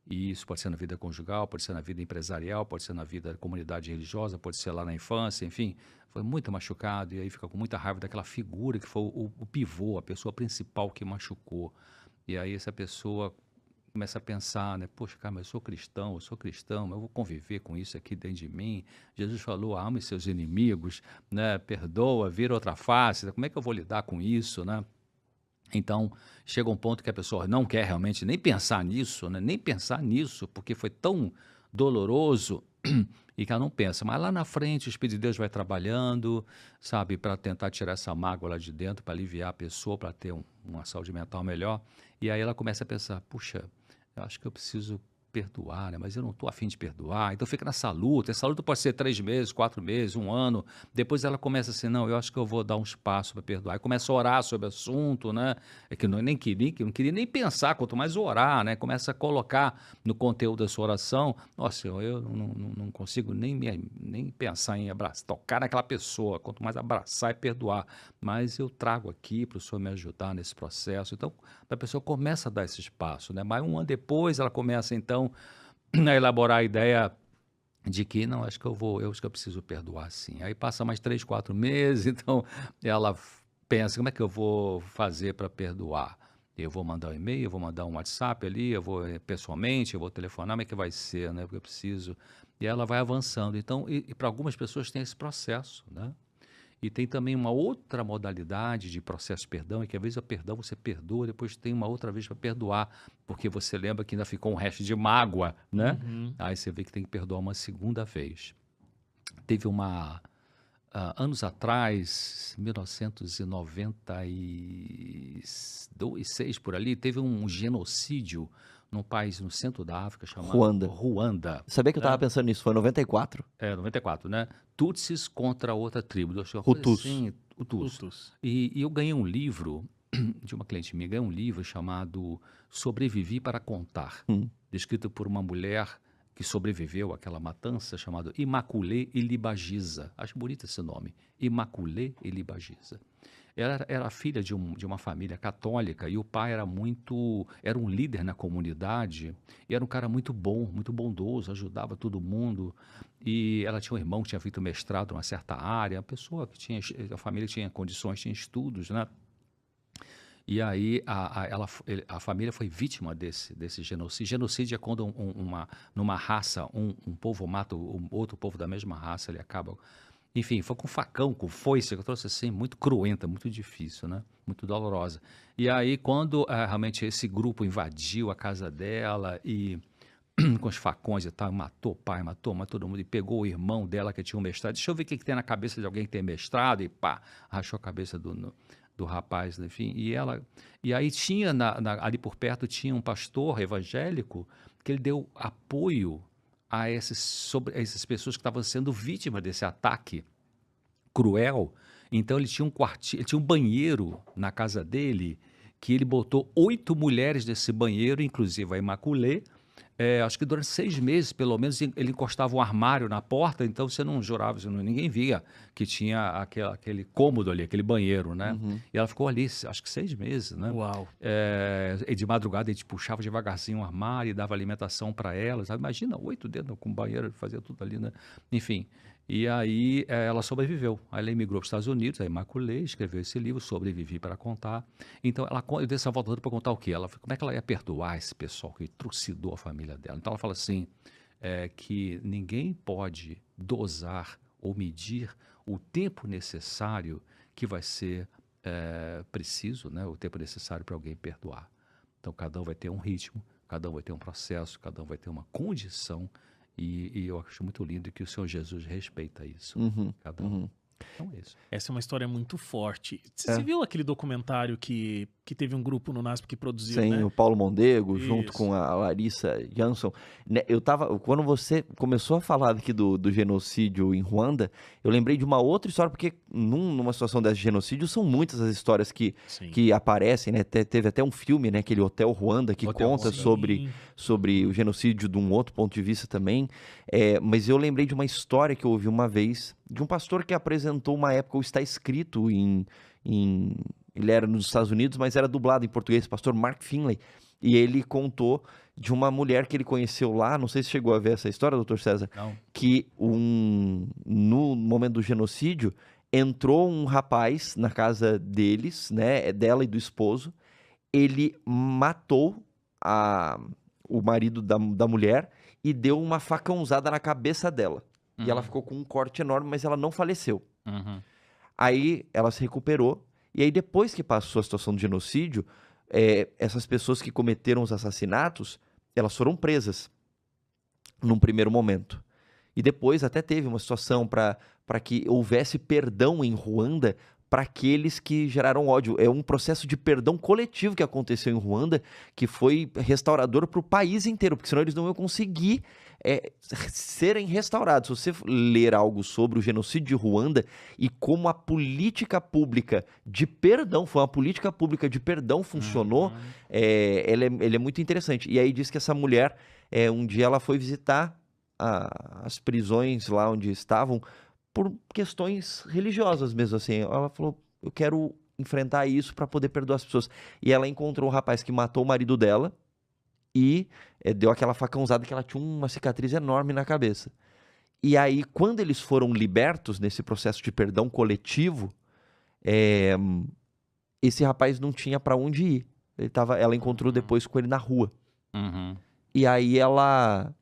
e isso pode ser na vida conjugal, pode ser na vida empresarial, pode ser na vida da comunidade religiosa, pode ser lá na infância, enfim, foi muito machucado e aí fica com muita raiva daquela figura que foi o pivô, a pessoa principal que machucou. E aí essa pessoa começa a pensar, né? Poxa, cara, mas eu sou cristão, mas eu vou conviver com isso aqui dentro de mim. Jesus falou, ame seus inimigos, né? Perdoa, vira outra face. Como é que eu vou lidar com isso, né? Então, chega um ponto que a pessoa não quer realmente nem pensar nisso, né? Nem pensar nisso, porque foi tão doloroso e que ela não pensa. Mas lá na frente o Espírito de Deus vai trabalhando, sabe, para tentar tirar essa mágoa lá de dentro, para aliviar a pessoa, para ter uma saúde mental melhor. E aí ela começa a pensar, puxa, eu acho que eu preciso perdoar, né? Mas eu não estou afim de perdoar. Então fica nessa luta. Essa luta pode ser 3 meses, 4 meses, 1 ano. Depois ela começa assim, não, eu acho que eu vou dar um espaço para perdoar. E começa a orar sobre o assunto, né? É que eu nem queria, que eu não queria nem pensar, quanto mais orar, né? Começa a colocar no conteúdo da sua oração, nossa, eu não consigo nem pensar em abraçar, tocar naquela pessoa, quanto mais abraçar e perdoar. Mas eu trago aqui para o Senhor me ajudar nesse processo. Então, a pessoa começa a dar esse espaço, né? Mas 1 ano depois ela começa, então, a elaborar a ideia de que, não, acho que eu acho que eu preciso perdoar sim. Aí passa mais 3, 4 meses, então ela pensa, como é que eu vou fazer para perdoar? Eu vou mandar um e-mail, eu vou mandar um WhatsApp ali, eu vou pessoalmente, eu vou telefonar, como é que vai ser, né? Porque eu preciso. E ela vai avançando. Então, e para algumas pessoas tem esse processo, né? E tem também uma outra modalidade de processo de perdão, é que às vezes o perdão você perdoa, depois tem uma outra vez para perdoar, porque você lembra que ainda ficou um resto de mágoa, né? Aí você vê que tem que perdoar uma segunda vez. Teve anos atrás, 1996 por ali, teve um genocídio num país no centro da África chamado Ruanda. Ruanda. Sabia que eu tava pensando nisso, foi em 94. 94, né? Tutsis contra outra tribo. Uma coisa Hutus. assim, Hutus. Hutus. E eu ganhei um livro de uma cliente minha, ganhei um livro chamado Sobrevivi para Contar, descrito por uma mulher que sobreviveu àquela matança, chamado Immaculée Ilibagiza. Acho bonito esse nome, Immaculée Ilibagiza. Ela era filha de uma família católica e o pai era um líder na comunidade e era um cara muito bom, muito bondoso, ajudava todo mundo. E ela tinha um irmão que tinha feito mestrado numa certa área, uma pessoa que a família tinha condições, tinha estudos, né? E aí a família foi vítima desse genocídio. Genocídio é quando numa raça, um povo mata outro povo da mesma raça, ele acaba. Enfim, foi com facão, com foice, que eu trouxe assim, muito cruenta, muito difícil, né? Muito dolorosa. E aí, quando realmente esse grupo invadiu a casa dela e com os facões e tal, matou o pai, matou todo mundo, e pegou o irmão dela que tinha um mestrado. Deixa eu ver o que tem na cabeça de alguém que tem mestrado, e pá, rachou a cabeça do rapaz, enfim. E aí tinha, ali por perto, tinha um pastor evangélico que ele deu apoio a essas pessoas que estavam sendo vítimas desse ataque cruel. Então ele tinha ele tinha um banheiro na casa dele que ele botou 8 mulheres nesse banheiro, inclusive a Imaculée. Acho que durante 6 meses, pelo menos, ele encostava um armário na porta, então você não jurava, ninguém via que tinha aquele cômodo ali, aquele banheiro, né? E ela ficou ali, acho que 6 meses, né? Uau. E de madrugada a gente puxava devagarzinho o armário e dava alimentação para ela, sabe? Imagina, 8 dedos com banheiro, fazia tudo ali, né? Enfim, e aí ela sobreviveu. Aí ela emigrou para os Estados Unidos, a Imaculée, escreveu esse livro, Sobrevivi para Contar. Então, eu dei essa volta toda para contar o quê? Como é que ela ia perdoar esse pessoal que trucidou a família dela? Então, ela fala assim, que ninguém pode dosar ou medir o tempo necessário que vai ser preciso, né? O tempo necessário para alguém perdoar. Então, cada um vai ter um ritmo, cada um vai ter um processo, cada um vai ter uma condição. E eu acho muito lindo que o Senhor Jesus respeita isso. Cada um. Então é isso. Essa é uma história muito forte. Você viu aquele documentário que que teve um grupo no NASP que produziu, Sim, né? o Paulo Mondego, junto Isso. com a Larissa Jansson. Né, quando você começou a falar aqui do genocídio em Ruanda, eu lembrei de uma outra história, porque numa situação dessa de genocídio, são muitas as histórias Sim. que aparecem, né? Teve até um filme, né? Aquele Hotel Ruanda, que Hotel conta Ruanda. sobre o genocídio de um outro ponto de vista também. Mas eu lembrei de uma história que eu ouvi uma vez, de um pastor que apresentou uma época, ou está escrito ele era nos Estados Unidos, mas era dublado em português, pastor Mark Finley. E ele contou de uma mulher que ele conheceu lá, não sei se chegou a ver essa história, doutor César, Não. que no momento do genocídio, entrou um rapaz na casa deles, né, dela e do esposo, ele matou o marido da mulher e deu uma facãozada na cabeça dela. E ela ficou com um corte enorme, mas ela não faleceu. Uhum. Aí ela se recuperou, e aí depois que passou a situação do genocídio, essas pessoas que cometeram os assassinatos, elas foram presas num primeiro momento. E depois até teve uma situação para que houvesse perdão em Ruanda para aqueles que geraram ódio. É um processo de perdão coletivo que aconteceu em Ruanda, que foi restaurador para o país inteiro, porque senão eles não iam conseguir serem restaurados. Se você ler algo sobre o genocídio de Ruanda e como a política pública de perdão, foi uma política pública de perdão funcionou, ele é muito interessante. E aí diz que essa mulher, um dia ela foi visitar as prisões lá onde estavam por questões religiosas mesmo, assim. Ela falou, eu quero enfrentar isso para poder perdoar as pessoas. E ela encontrou um rapaz que matou o marido dela e deu aquela facãozada que ela tinha uma cicatriz enorme na cabeça. E aí, quando eles foram libertos nesse processo de perdão coletivo, esse rapaz não tinha para onde ir. Ela encontrou depois com ele na rua. Uhum. E aí ela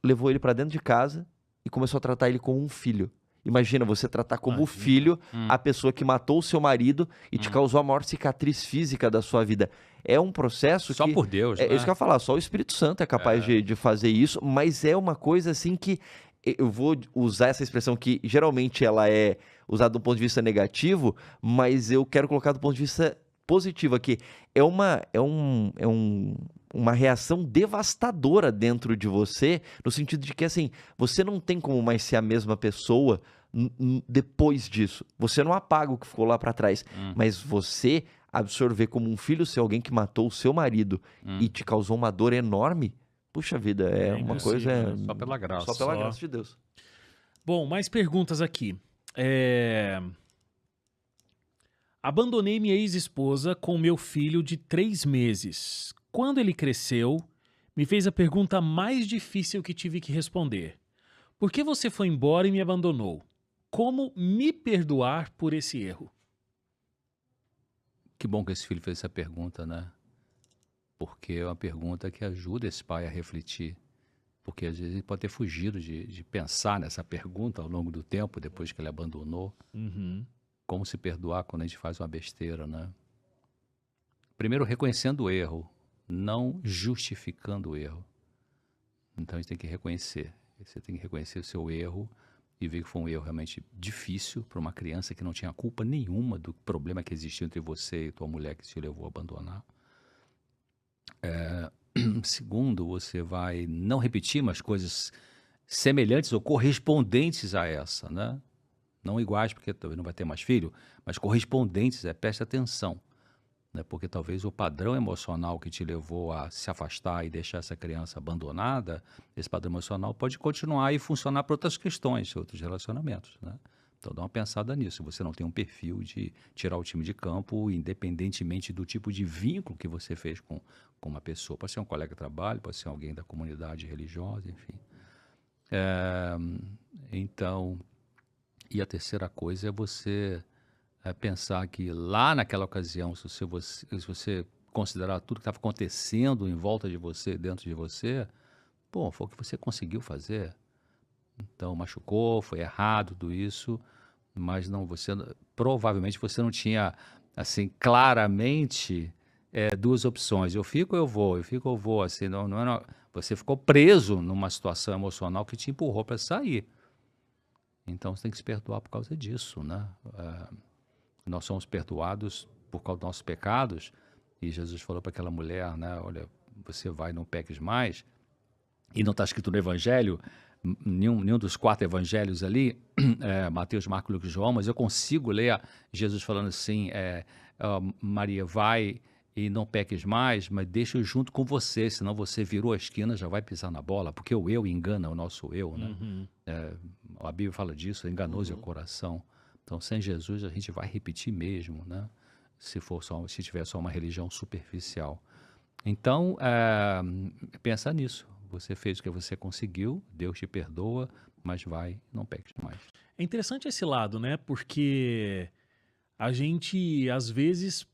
levou ele para dentro de casa e começou a tratar ele como um filho. Imagina você tratar como filho a pessoa que matou o seu marido e te causou a maior cicatriz física da sua vida. É um processo Só que... por Deus, É né? isso que eu ia falar, só o Espírito Santo é capaz de fazer isso, mas é uma coisa assim que... Eu vou usar essa expressão que geralmente ela é usada do ponto de vista negativo, mas eu quero colocar do ponto de vista positivo aqui. É uma reação devastadora dentro de você, no sentido de que, assim, você não tem como mais ser a mesma pessoa depois disso. Você não apaga o que ficou lá para trás, mas você absorver como um filho seu alguém que matou o seu marido e te causou uma dor enorme, puxa vida, é uma impossível, coisa... Só pela graça. Só pela Só. graça de Deus. Bom, mais perguntas aqui. Abandonei minha ex-esposa com meu filho de 3 meses. Quando ele cresceu, me fez a pergunta mais difícil que tive que responder. Por que você foi embora e me abandonou? Como me perdoar por esse erro? Que bom que esse filho fez essa pergunta, né? Porque é uma pergunta que ajuda esse pai a refletir. Porque às vezes ele pode ter fugido de pensar nessa pergunta ao longo do tempo, depois que ele abandonou. Como se perdoar quando a gente faz uma besteira, né? Primeiro, reconhecendo o erro, não justificando o erro. Então, a gente tem que reconhecer. Você tem que reconhecer o seu erro e ver que foi um erro realmente difícil para uma criança que não tinha culpa nenhuma do problema que existiu entre você e tua mulher que te levou a abandonar. Segundo, você vai não repetir mais coisas semelhantes ou correspondentes a essa, né? Não iguais, porque talvez não vai ter mais filho, mas correspondentes, preste atenção. Né? Porque talvez o padrão emocional que te levou a se afastar e deixar essa criança abandonada, esse padrão emocional pode continuar e funcionar para outras questões, outros relacionamentos. Né? Então dá uma pensada nisso. Você não tem um perfil de tirar o time de campo, independentemente do tipo de vínculo que você fez com uma pessoa. Pode ser um colega de trabalho, pode ser alguém da comunidade religiosa, enfim. Então... E a terceira coisa é você pensar que lá naquela ocasião, se você considerar tudo que estava acontecendo em volta de você, dentro de você, foi o que você conseguiu fazer. Então, machucou, foi errado tudo isso, mas provavelmente você não tinha, assim, claramente duas opções. Eu fico ou eu vou, assim, você ficou preso numa situação emocional que te empurrou para sair. Então, você tem que se perdoar por causa disso, né? Nós somos perdoados por causa dos nossos pecados, e Jesus falou para aquela mulher, né, olha, você vai, não peques mais, e não está escrito no Evangelho, nenhum dos 4 evangelhos ali, Mateus, Marcos, Lucas e João, mas eu consigo ler Jesus falando assim, Maria, vai e não peques mais, mas deixa eu junto com você, senão você virou a esquina, já vai pisar na bola, porque o eu engana o nosso eu, né? A Bíblia fala disso, enganoso é o coração. Então, sem Jesus, a gente vai repetir mesmo, né? Se tiver só uma religião superficial. Então, pensa nisso. Você fez o que você conseguiu, Deus te perdoa, mas vai, não peques mais. É interessante esse lado, né? Porque a gente, às vezes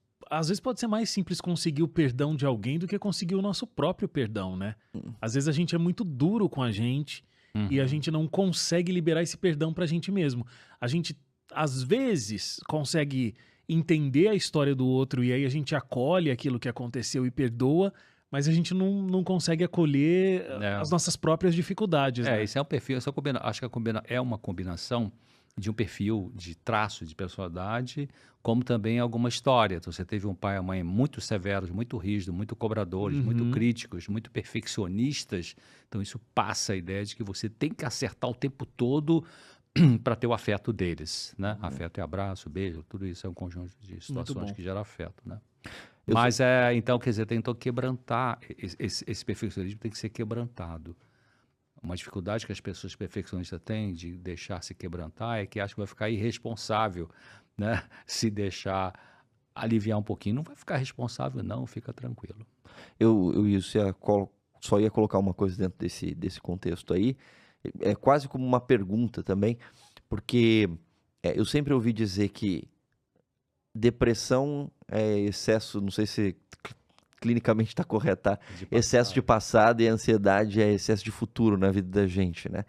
pode ser mais simples conseguir o perdão de alguém do que conseguir o nosso próprio perdão, né? Às vezes a gente é muito duro com a gente e a gente não consegue liberar esse perdão pra gente mesmo. A gente, às vezes, consegue entender a história do outro e aí a gente acolhe aquilo que aconteceu e perdoa, mas a gente não consegue acolher as nossas próprias dificuldades, né? Esse é um perfil, acho que é uma combinação de um perfil de traço de personalidade, como também alguma história. Então, você teve um pai e uma mãe muito severos, muito rígidos, muito cobradores, muito críticos, muito perfeccionistas. Então, isso passa a ideia de que você tem que acertar o tempo todo para ter o afeto deles, né? Afeto é abraço, beijo, tudo isso é um conjunto de situações que gera afeto, né? Mas, então, quer dizer, tentou quebrantar, esse perfeccionismo tem que ser quebrantado. Uma dificuldade que as pessoas perfeccionistas têm de deixar se quebrantar é que acham que vai ficar irresponsável, né? Se deixar aliviar um pouquinho, não vai ficar responsável não, fica tranquilo. Eu só ia colocar uma coisa dentro desse contexto aí, é quase como uma pergunta também, porque eu sempre ouvi dizer que depressão é excesso, não sei se clinicamente está correto, tá? Excesso de passado e ansiedade é excesso de futuro na vida da gente, né?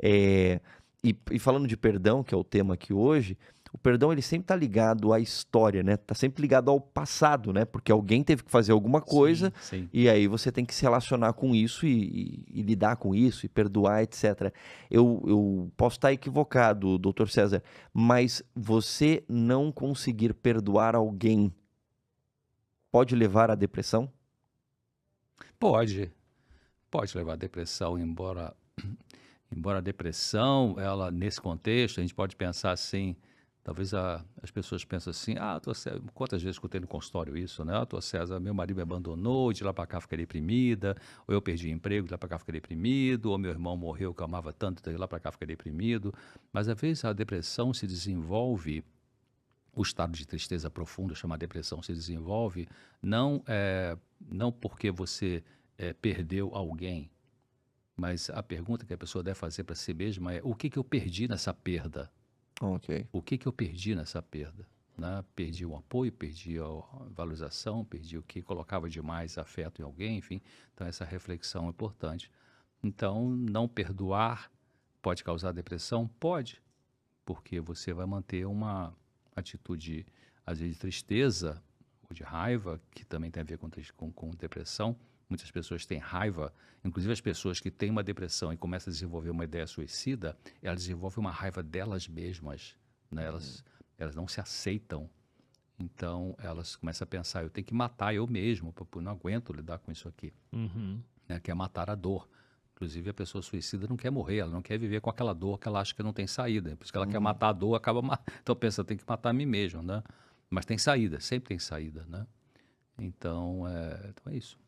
E falando de perdão, que é o tema aqui hoje, o perdão ele sempre está ligado à história, né? Tá sempre ligado ao passado, né? Porque alguém teve que fazer alguma coisa Sim. e aí você tem que se relacionar com isso e lidar com isso e perdoar, etc. Eu posso estar equivocado, doutor César, mas você não conseguir perdoar alguém pode levar à depressão? Pode levar à depressão, embora a depressão, ela nesse contexto, a gente pode pensar assim, talvez as pessoas pensam assim, quantas vezes escutei no consultório isso, né? César, meu marido me abandonou, de lá para cá fiquei deprimida, ou eu perdi emprego, de lá para cá fiquei deprimido, ou meu irmão morreu que eu amava tanto, de lá para cá fiquei deprimido. Mas às vezes a depressão se desenvolve, o estado de tristeza profunda, chamado depressão, se desenvolve não porque você perdeu alguém, mas a pergunta que a pessoa deve fazer para si mesma é: o que eu perdi nessa perda? Ok. O que eu perdi nessa perda? Né? Perdi o apoio, perdi a valorização, perdi o que colocava demais afeto em alguém, enfim. Então, essa reflexão é importante. Então, não perdoar pode causar depressão? Pode, porque você vai manter uma atitude, às vezes, de tristeza ou de raiva, que também tem a ver com depressão. Muitas pessoas têm raiva, inclusive as pessoas que têm uma depressão e começam a desenvolver uma ideia suicida, elas desenvolvem uma raiva delas mesmas, né? Elas não se aceitam. Então, elas começam a pensar, eu tenho que matar eu mesmo, porque eu não aguento lidar com isso aqui. Né? Que é matar a dor. Inclusive, a pessoa suicida não quer morrer, ela não quer viver com aquela dor que ela acha que não tem saída. Por isso que ela quer matar a dor, Então, pensa, eu tenho que matar a mim mesmo, né? Mas tem saída, sempre tem saída, né? Então é isso.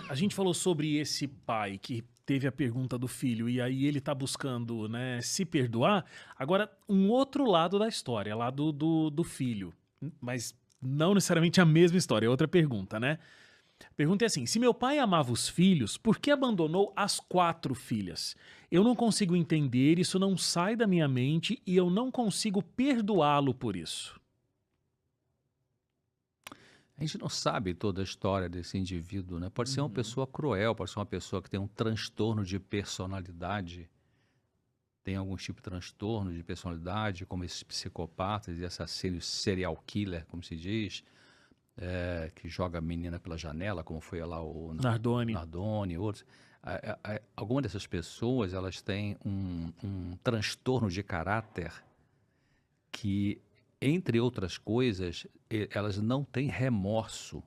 A gente falou sobre esse pai que teve a pergunta do filho e aí ele tá buscando, né, se perdoar. Agora, um outro lado da história, lá do filho. Mas não necessariamente a mesma história, é outra pergunta, né? A pergunta é assim: se meu pai amava os filhos, por que abandonou as 4 filhas? Eu não consigo entender, isso não sai da minha mente e eu não consigo perdoá-lo por isso. A gente não sabe toda a história desse indivíduo, né? Pode ser uma pessoa cruel, pode ser uma pessoa que tem um transtorno de personalidade, tem algum tipo de transtorno de personalidade, como esses psicopatas e assassinos serial killer, como se diz, que joga a menina pela janela, como foi lá o Nardone e outros. Algumas dessas pessoas, elas têm um transtorno de caráter que entre outras coisas, elas não têm remorso.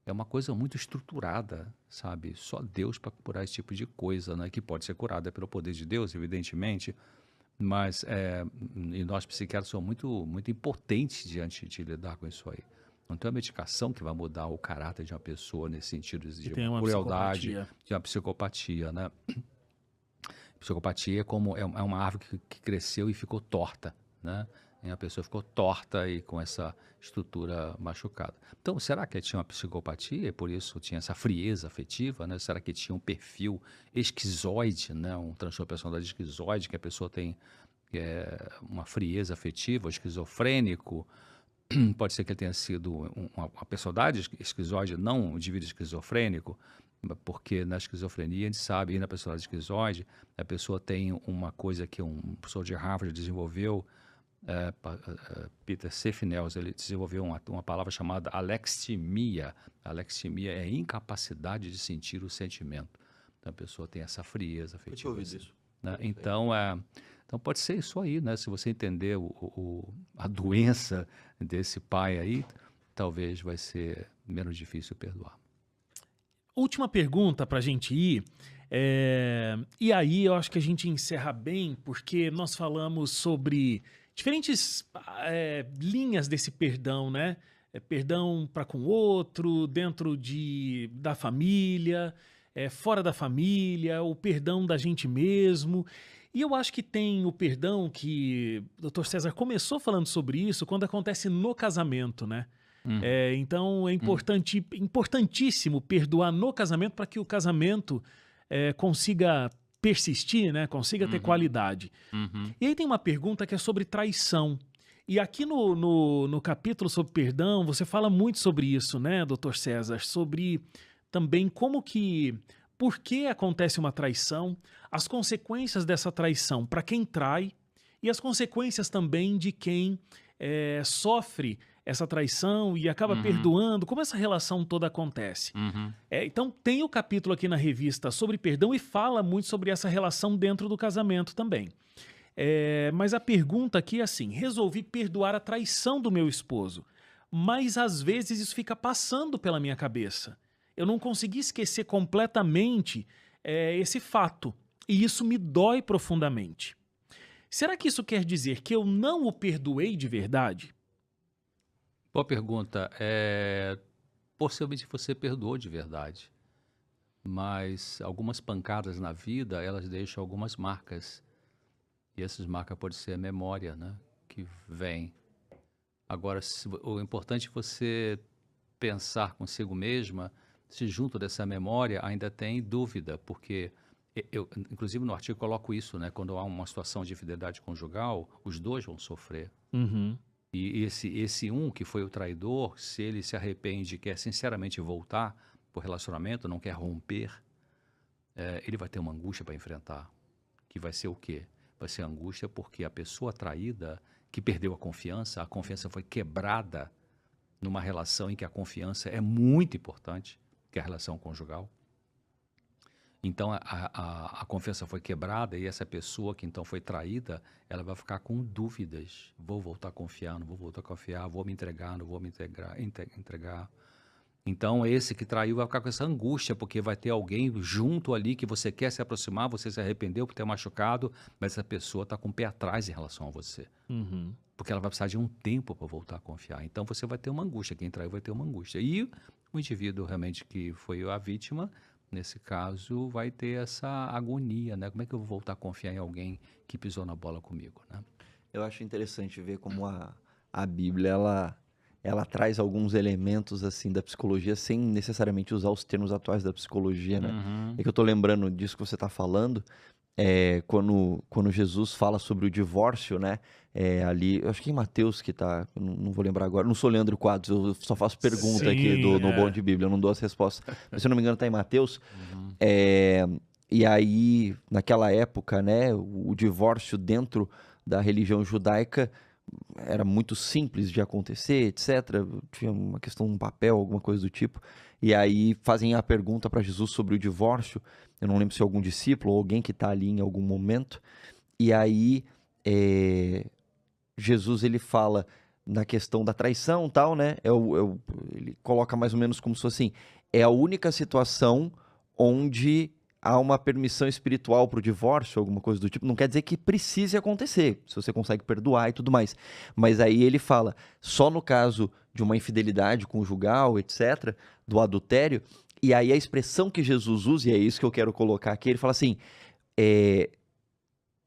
É uma coisa muito estruturada, sabe? Só Deus para curar esse tipo de coisa, né? Que pode ser curada pelo poder de Deus, evidentemente, mas e nós psiquiatras somos muito impotentes diante de lidar com isso aí. Não tem uma medicação que vai mudar o caráter de uma pessoa nesse sentido Que de tem uma uma crueldade, psicopatia. de uma psicopatia, né? Psicopatia é uma árvore que cresceu e ficou torta, né? E a pessoa ficou torta e com essa estrutura machucada. Então, será que tinha uma psicopatia e por isso tinha essa frieza afetiva, né? Será que tinha um perfil esquizoide, né? Um transtorno de personalidade esquizoide, que a pessoa tem uma frieza afetiva, esquizofrênico? Pode ser que ele tenha sido uma personalidade esquizoide, não um indivíduo esquizofrênico, porque na esquizofrenia a gente sabe, e na personalidade esquizoide, a pessoa tem uma coisa que um professor de Harvard desenvolveu, Peter Sefnels, ele desenvolveu uma palavra chamada alexithymia. Alexithymia é incapacidade de sentir o sentimento. Então a pessoa tem essa frieza afetiva. Eu tinha ouvido isso. Né? Então pode ser isso aí, né? Se você entender a doença desse pai aí, talvez vai ser menos difícil perdoar. Última pergunta para a gente ir. E aí eu acho que a gente encerra bem, porque nós falamos sobre diferentes linhas desse perdão, né? Perdão para com o outro, dentro da família, fora da família, o perdão da gente mesmo. E eu acho que tem o perdão que o Dr. César começou falando sobre isso quando acontece no casamento, né? Então é importantíssimo perdoar no casamento para que o casamento consiga persistir, né? Consiga ter qualidade. E aí tem uma pergunta que é sobre traição. E aqui no capítulo sobre perdão, você fala muito sobre isso, né, Dr. César? Sobre também por que acontece uma traição, as consequências dessa traição para quem trai e as consequências também de quem sofre essa traição e acaba perdoando, como essa relação toda acontece. Então tem o capítulo aqui na revista sobre perdão e fala muito sobre essa relação dentro do casamento também. Mas a pergunta aqui é assim: resolvi perdoar a traição do meu esposo, mas às vezes isso fica passando pela minha cabeça. Eu não consegui esquecer completamente esse fato, e isso me dói profundamente. Será que isso quer dizer que eu não o perdoei de verdade? Boa pergunta. Possivelmente você perdoou de verdade, mas algumas pancadas na vida, elas deixam algumas marcas. E essas marcas podem ser a memória, né, que vem. Agora, o importante é você pensar consigo mesma se junto dessa memória ainda tem dúvida, porque eu, inclusive no artigo, coloco isso, né, quando há uma situação de infidelidade conjugal, os dois vão sofrer. E esse que foi o traidor, se ele se arrepende e quer sinceramente voltar para o relacionamento, não quer romper, ele vai ter uma angústia para enfrentar, que vai ser o quê? Vai ser angústia porque a pessoa traída, que perdeu a confiança foi quebrada numa relação em que a confiança é muito importante, que é a relação conjugal. Então, a confiança foi quebrada e essa pessoa que então foi traída, ela vai ficar com dúvidas. Vou voltar a confiar, não vou voltar a confiar, vou me entregar, não vou me entregar. Então, esse que traiu vai ficar com essa angústia, porque vai ter alguém junto ali que você quer se aproximar, você se arrependeu por ter machucado, mas essa pessoa está com o pé atrás em relação a você. Porque ela vai precisar de um tempo para voltar a confiar. Então, você vai ter uma angústia, quem traiu vai ter uma angústia. E o indivíduo realmente que foi a vítima, nesse caso, vai ter essa agonia, né? Como é que eu vou voltar a confiar em alguém que pisou na bola comigo, né? Eu acho interessante ver como a Bíblia, ela traz alguns elementos, assim, da psicologia sem necessariamente usar os termos atuais da psicologia, né? É que eu tô lembrando disso que você tá falando, quando Jesus fala sobre o divórcio, né? Ali, eu acho que em Mateus que tá, eu não vou lembrar agora, não sou Leandro Quadros, eu só faço pergunta Sim, aqui no Bom de Bíblia, eu não dou as respostas. Mas se eu não me engano tá em Mateus. E aí, naquela época, né, o divórcio dentro da religião judaica era muito simples de acontecer, etc. Tinha uma questão, um papel, alguma coisa do tipo. E aí fazem a pergunta para Jesus sobre o divórcio. Eu não lembro se é algum discípulo ou alguém que está ali em algum momento. E aí Jesus ele fala na questão da traição, tal, né? Ele coloca mais ou menos como se fosse assim, é a única situação onde há uma permissão espiritual para o divórcio, alguma coisa do tipo. Não quer dizer que precise acontecer, se você consegue perdoar e tudo mais. Mas aí ele fala, só no caso de uma infidelidade conjugal, etc., do adultério, e aí a expressão que Jesus usa, e é isso que eu quero colocar aqui, ele fala assim,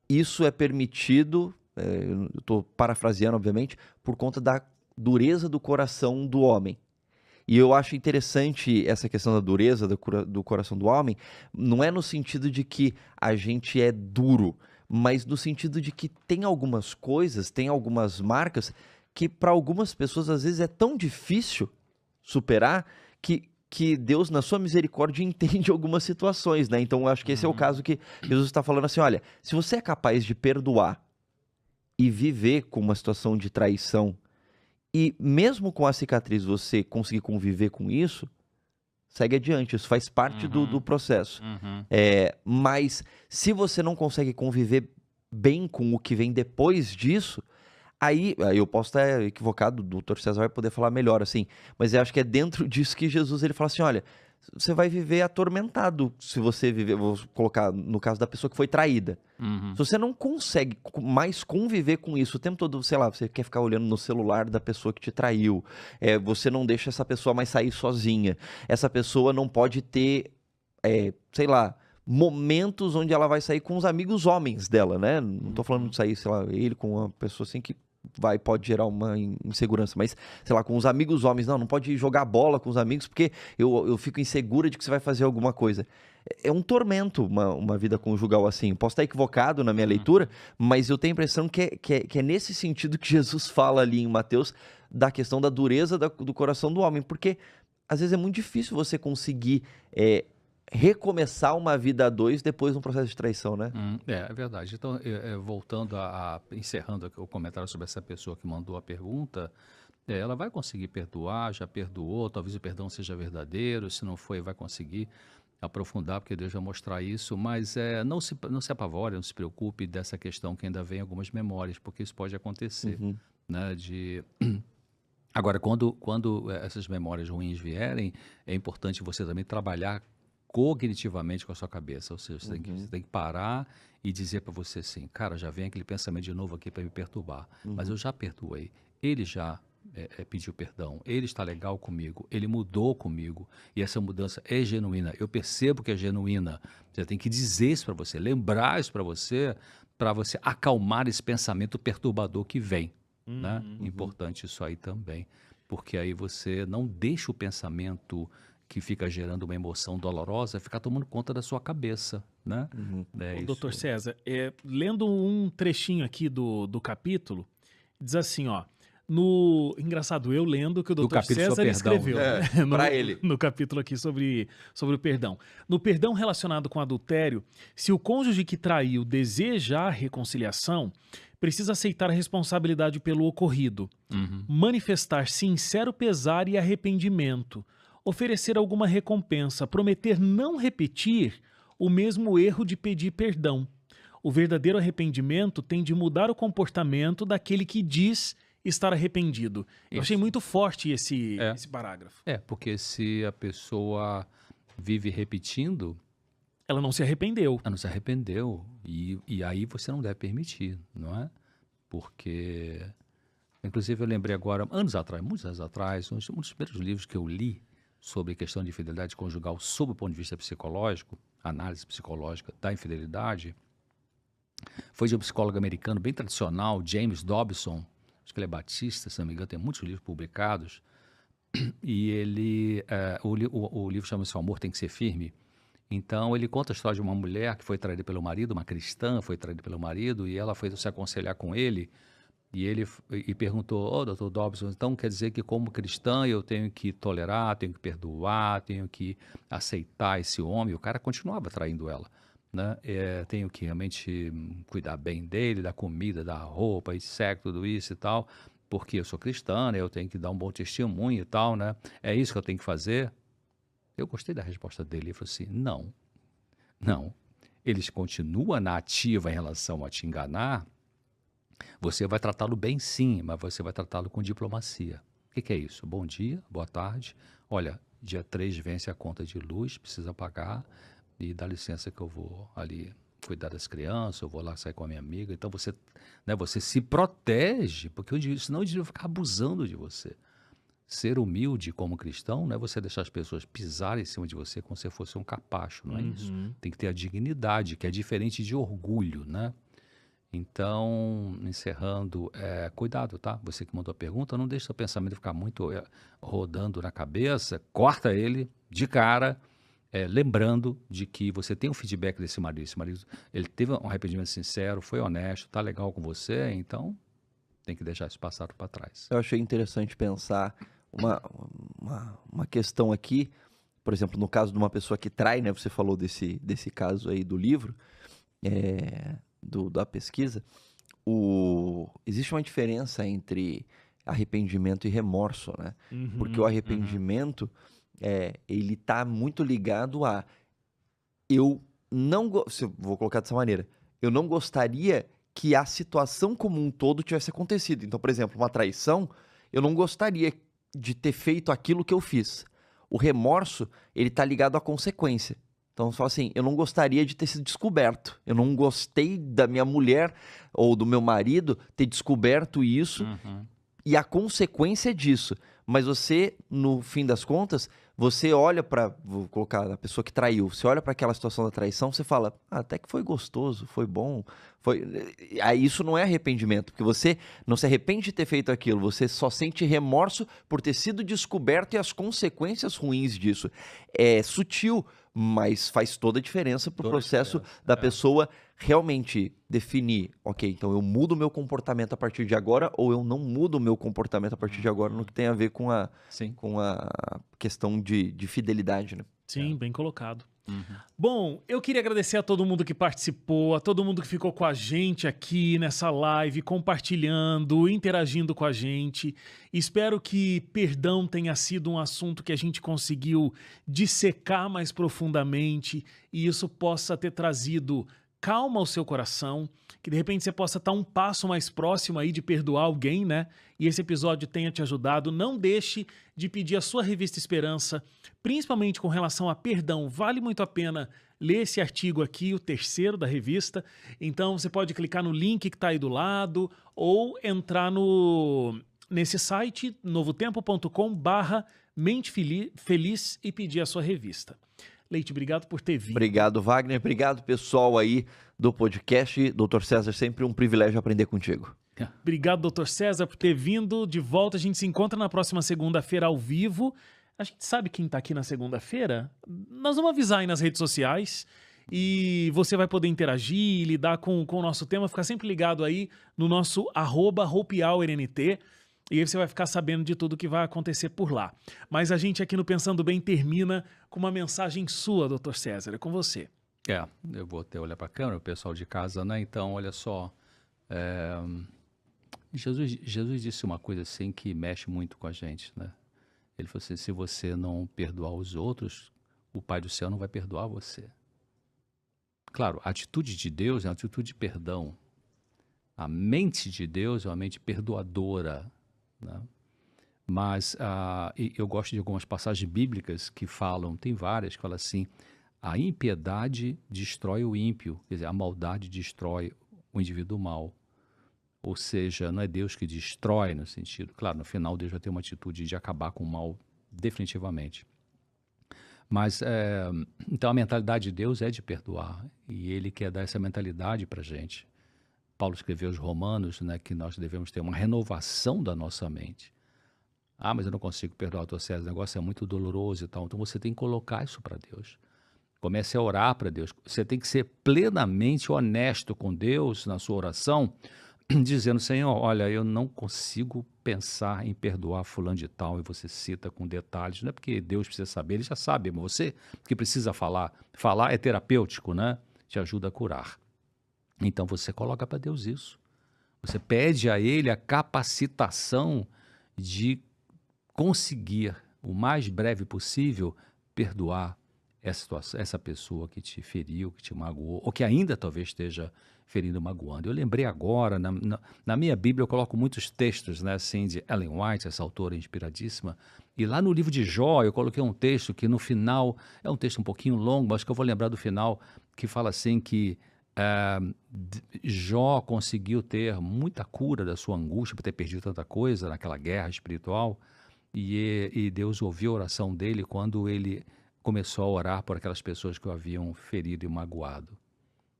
isso é permitido, eu estou parafraseando, obviamente, por conta da dureza do coração do homem. E eu acho interessante essa questão da dureza do coração do homem, não é no sentido de que a gente é duro, mas no sentido de que tem algumas coisas, tem algumas marcas que para algumas pessoas às vezes é tão difícil superar que Deus, na sua misericórdia, entende algumas situações, né? Então eu acho que esse é o caso que Jesus está falando assim, olha, se você é capaz de perdoar e viver com uma situação de traição, e mesmo com a cicatriz você conseguir conviver com isso, segue adiante, isso faz parte do processo. Mas se você não consegue conviver bem com o que vem depois disso, aí eu posso estar equivocado, o doutor César vai poder falar melhor, assim, mas eu acho que é dentro disso que Jesus ele fala assim, olha, você vai viver atormentado se você viver, vou colocar no caso da pessoa que foi traída. Se você não consegue mais conviver com isso o tempo todo, sei lá, você quer ficar olhando no celular da pessoa que te traiu, você não deixa essa pessoa mais sair sozinha, essa pessoa não pode ter, sei lá, momentos onde ela vai sair com os amigos homens dela, né? Não tô falando de sair, sei lá, ele com uma pessoa assim que pode gerar uma insegurança, mas, sei lá, com os amigos homens, não pode jogar bola com os amigos porque eu fico insegura de que você vai fazer alguma coisa. É um tormento uma vida conjugal assim. Posso estar equivocado na minha leitura, mas eu tenho a impressão que é nesse sentido que Jesus fala ali em Mateus da questão da dureza do coração do homem, porque às vezes é muito difícil você conseguir recomeçar uma vida a dois depois de um processo de traição, né? É verdade. Então, voltando encerrando aqui o comentário sobre essa pessoa que mandou a pergunta, ela vai conseguir perdoar, já perdoou, talvez o perdão seja verdadeiro, se não foi, vai conseguir aprofundar, porque Deus vai mostrar isso, mas não se apavore, não se preocupe dessa questão que ainda vem algumas memórias, porque isso pode acontecer, né, Agora, quando essas memórias ruins vierem, é importante você também trabalhar cognitivamente com a sua cabeça, ou seja, você tem que parar e dizer para você assim, cara, já vem aquele pensamento de novo aqui para me perturbar, mas eu já perdoei, ele já pediu perdão, ele está legal comigo, ele mudou comigo, e essa mudança é genuína, eu percebo que é genuína, você tem que dizer isso para você, lembrar isso para você acalmar esse pensamento perturbador que vem, né? Importante isso aí também, porque aí você não deixa o pensamento que fica gerando uma emoção dolorosa, ficar tomando conta da sua cabeça, né? Doutor César, lendo um trechinho aqui do capítulo, diz assim, ó, engraçado, eu lendo que o doutor César escreveu, né? Para ele. No capítulo aqui sobre o perdão. No perdão relacionado com adultério, se o cônjuge que traiu deseja a reconciliação, precisa aceitar a responsabilidade pelo ocorrido, manifestar sincero pesar e arrependimento, oferecer alguma recompensa, prometer não repetir o mesmo erro de pedir perdão. O verdadeiro arrependimento tem de mudar o comportamento daquele que diz estar arrependido. Eu achei muito forte esse parágrafo. Porque se a pessoa vive repetindo... Ela não se arrependeu. Ela não se arrependeu. E aí você não deve permitir, não é? Porque... Inclusive eu lembrei agora, muitos anos atrás, um dos primeiros livros que eu li sobre questão de infidelidade conjugal sob o ponto de vista psicológico, análise psicológica da infidelidade, foi de um psicólogo americano bem tradicional, James Dobson, acho que ele é batista, se não me engano, tem muitos livros publicados, e ele, o livro chama-se O Amor Tem Que Ser Firme. Então ele conta a história de uma mulher que foi traída pelo marido, uma cristã foi traída pelo marido, e ela foi se aconselhar com ele, e ele perguntou, doutor Dobson, então quer dizer que como cristã eu tenho que tolerar, tenho que perdoar, tenho que aceitar esse homem? O cara continuava traindo ela, né? Tenho que realmente cuidar bem dele, da comida, da roupa, e sexo, tudo isso e tal, porque eu sou cristã, né? Eu tenho que dar um bom testemunho e tal, né? É isso que eu tenho que fazer? Eu gostei da resposta dele, ele falou assim, não, eles continuam na ativa em relação a te enganar, Você vai tratá-lo bem sim, mas você vai tratá-lo com diplomacia. O que que é isso? Bom dia, boa tarde. Olha, dia 3 vence a conta de luz, precisa pagar e dá licença que eu vou ali cuidar das crianças, eu vou lá sair com a minha amiga. Então você, né, você se protege, porque senão o indivíduo vai ficar abusando de você. Ser humilde como cristão não é você deixar as pessoas pisarem em cima de você como se fosse um capacho, não é isso? Uhum. Tem que ter a dignidade, que é diferente de orgulho, né? Então, encerrando, cuidado, tá? Você que mandou a pergunta, não deixe seu pensamento ficar muito rodando na cabeça, corta ele de cara, lembrando de que você tem um feedback desse marido. Esse marido, ele teve um arrependimento sincero, foi honesto, tá legal com você, então tem que deixar isso passado para trás. Eu achei interessante pensar uma, uma questão aqui, por exemplo, no caso de uma pessoa que trai, né? Você falou desse caso aí do livro, da pesquisa. Existe uma diferença entre arrependimento e remorso, né? Porque o arrependimento, ele tá muito ligado a eu não... Vou colocar dessa maneira. Eu não gostaria que a situação como um todo tivesse acontecido. Então, por exemplo, uma traição, eu não gostaria de ter feito aquilo que eu fiz. O remorso, ele tá ligado à consequência. Então, só assim, eu não gostaria de ter sido descoberto. Eu não gostei da minha mulher ou do meu marido ter descoberto isso e a consequência disso. Mas você, no fim das contas, você olha para, vou colocar a pessoa que traiu, você olha para aquela situação da traição, você fala, até que foi gostoso, foi bom, aí isso não é arrependimento, porque você não se arrepende de ter feito aquilo, você só sente remorso por ter sido descoberto e as consequências ruins disso. É sutil, mas faz toda a diferença pro processo da pessoa realmente definir, ok, então eu mudo o meu comportamento a partir de agora ou eu não mudo o meu comportamento a partir de agora no que tem a ver com a questão de fidelidade, né? Sim, bem colocado. Bom, eu queria agradecer a todo mundo que participou, a todo mundo que ficou com a gente aqui nessa live, compartilhando, interagindo com a gente. Espero que perdão tenha sido um assunto que a gente conseguiu dissecar mais profundamente e isso possa ter trazido calma ao seu coração, que de repente você possa estar um passo mais próximo aí de perdoar alguém, né? E esse episódio tenha te ajudado. Não deixe de pedir a sua revista Esperança, principalmente com relação a perdão. Vale muito a pena ler esse artigo aqui, o terceiro da revista. Então você pode clicar no link que está aí do lado ou entrar nesse site novotempo.com/mente feliz e pedir a sua revista. Leite, obrigado por ter vindo. Obrigado, Wagner. Obrigado, pessoal aí do podcast. Dr. César, sempre um privilégio aprender contigo. Obrigado, Dr. César, por ter vindo de volta. A gente se encontra na próxima segunda-feira ao vivo. A gente sabe quem tá aqui na segunda-feira? Nós vamos avisar aí nas redes sociais e você vai poder interagir e lidar com o nosso tema. Fica sempre ligado aí no nosso @HopeHourNT. E aí você vai ficar sabendo de tudo que vai acontecer por lá. Mas a gente aqui no Pensando Bem termina com uma mensagem sua, Dr. César. É com você. Eu vou até olhar para a câmera, o pessoal de casa, né? Então, olha só. Jesus disse uma coisa assim que mexe muito com a gente, né? Ele falou assim, se você não perdoar os outros, o Pai do Céu não vai perdoar você. Claro, a atitude de Deus é uma atitude de perdão. A mente de Deus é uma mente perdoadora, né? Mas eu gosto de algumas passagens bíblicas que falam, tem várias que falam assim, a impiedade destrói o ímpio, quer dizer, a maldade destrói o indivíduo mau. Ou seja, não é Deus que destrói no sentido, claro, no final Deus vai ter uma atitude de acabar com o mal definitivamente. Mas, então a mentalidade de Deus é de perdoar e Ele quer dar essa mentalidade para a gente. Paulo escreveu aos Romanos, né, que nós devemos ter uma renovação da nossa mente. Mas eu não consigo perdoar o Dr. César, o negócio é muito doloroso e tal. Então você tem que colocar isso para Deus. Comece a orar para Deus. Você tem que ser plenamente honesto com Deus na sua oração, dizendo, Senhor, olha, eu não consigo pensar em perdoar fulano de tal, e você cita com detalhes. Não é porque Deus precisa saber, Ele já sabe, mas você que precisa falar. Falar é terapêutico, né? Te ajuda a curar. Então você coloca para Deus isso. Você pede a Ele a capacitação de conseguir, o mais breve possível, perdoar essa pessoa que te feriu, que te magoou, ou que ainda talvez esteja ferindo, magoando. Eu lembrei agora, na minha Bíblia eu coloco muitos textos, né, assim, de Ellen White, essa autora inspiradíssima, e lá no livro de Jó eu coloquei um texto que no final, é um texto um pouquinho longo, mas que eu vou lembrar do final, que fala assim que Jó conseguiu ter muita cura da sua angústia por ter perdido tanta coisa naquela guerra espiritual, e Deus ouviu a oração dele quando ele começou a orar por aquelas pessoas que o haviam ferido e magoado,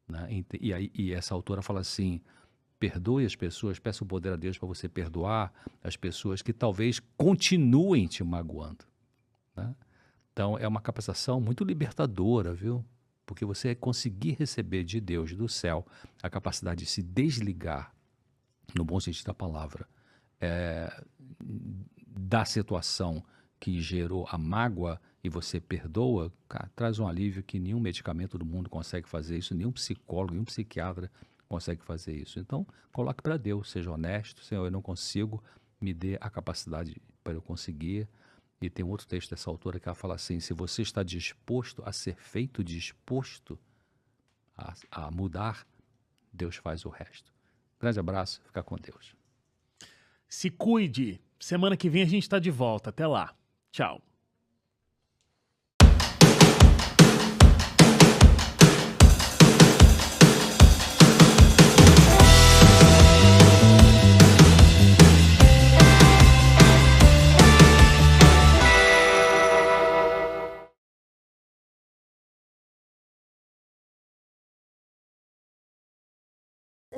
né? E essa autora fala assim, perdoe as pessoas, peça o poder a Deus para você perdoar as pessoas que talvez continuem te magoando, né? Então é uma capacitação muito libertadora, viu? Porque você conseguir receber de Deus, do céu, a capacidade de se desligar, no bom sentido da palavra, da situação que gerou a mágoa e você perdoa, cara, traz um alívio que nenhum medicamento do mundo consegue fazer isso, nenhum psicólogo, nenhum psiquiatra consegue fazer isso. Então, coloque para Deus, seja honesto, Senhor, eu não consigo, me dê a capacidade para eu conseguir. E tem um outro texto dessa autora que ela fala assim, se você está disposto a ser feito, disposto a mudar, Deus faz o resto. Grande abraço, fica com Deus. Se cuide. Semana que vem a gente está de volta. Até lá. Tchau.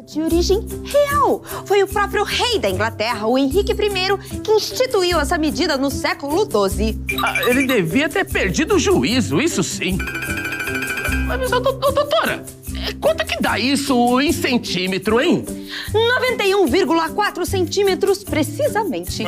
De origem real. Foi o próprio rei da Inglaterra, o Henrique I, que instituiu essa medida no século XII. Ele devia ter perdido o juízo, isso sim. Mas, doutora, quanto que dá isso em centímetro, hein? 91,4 centímetros, precisamente.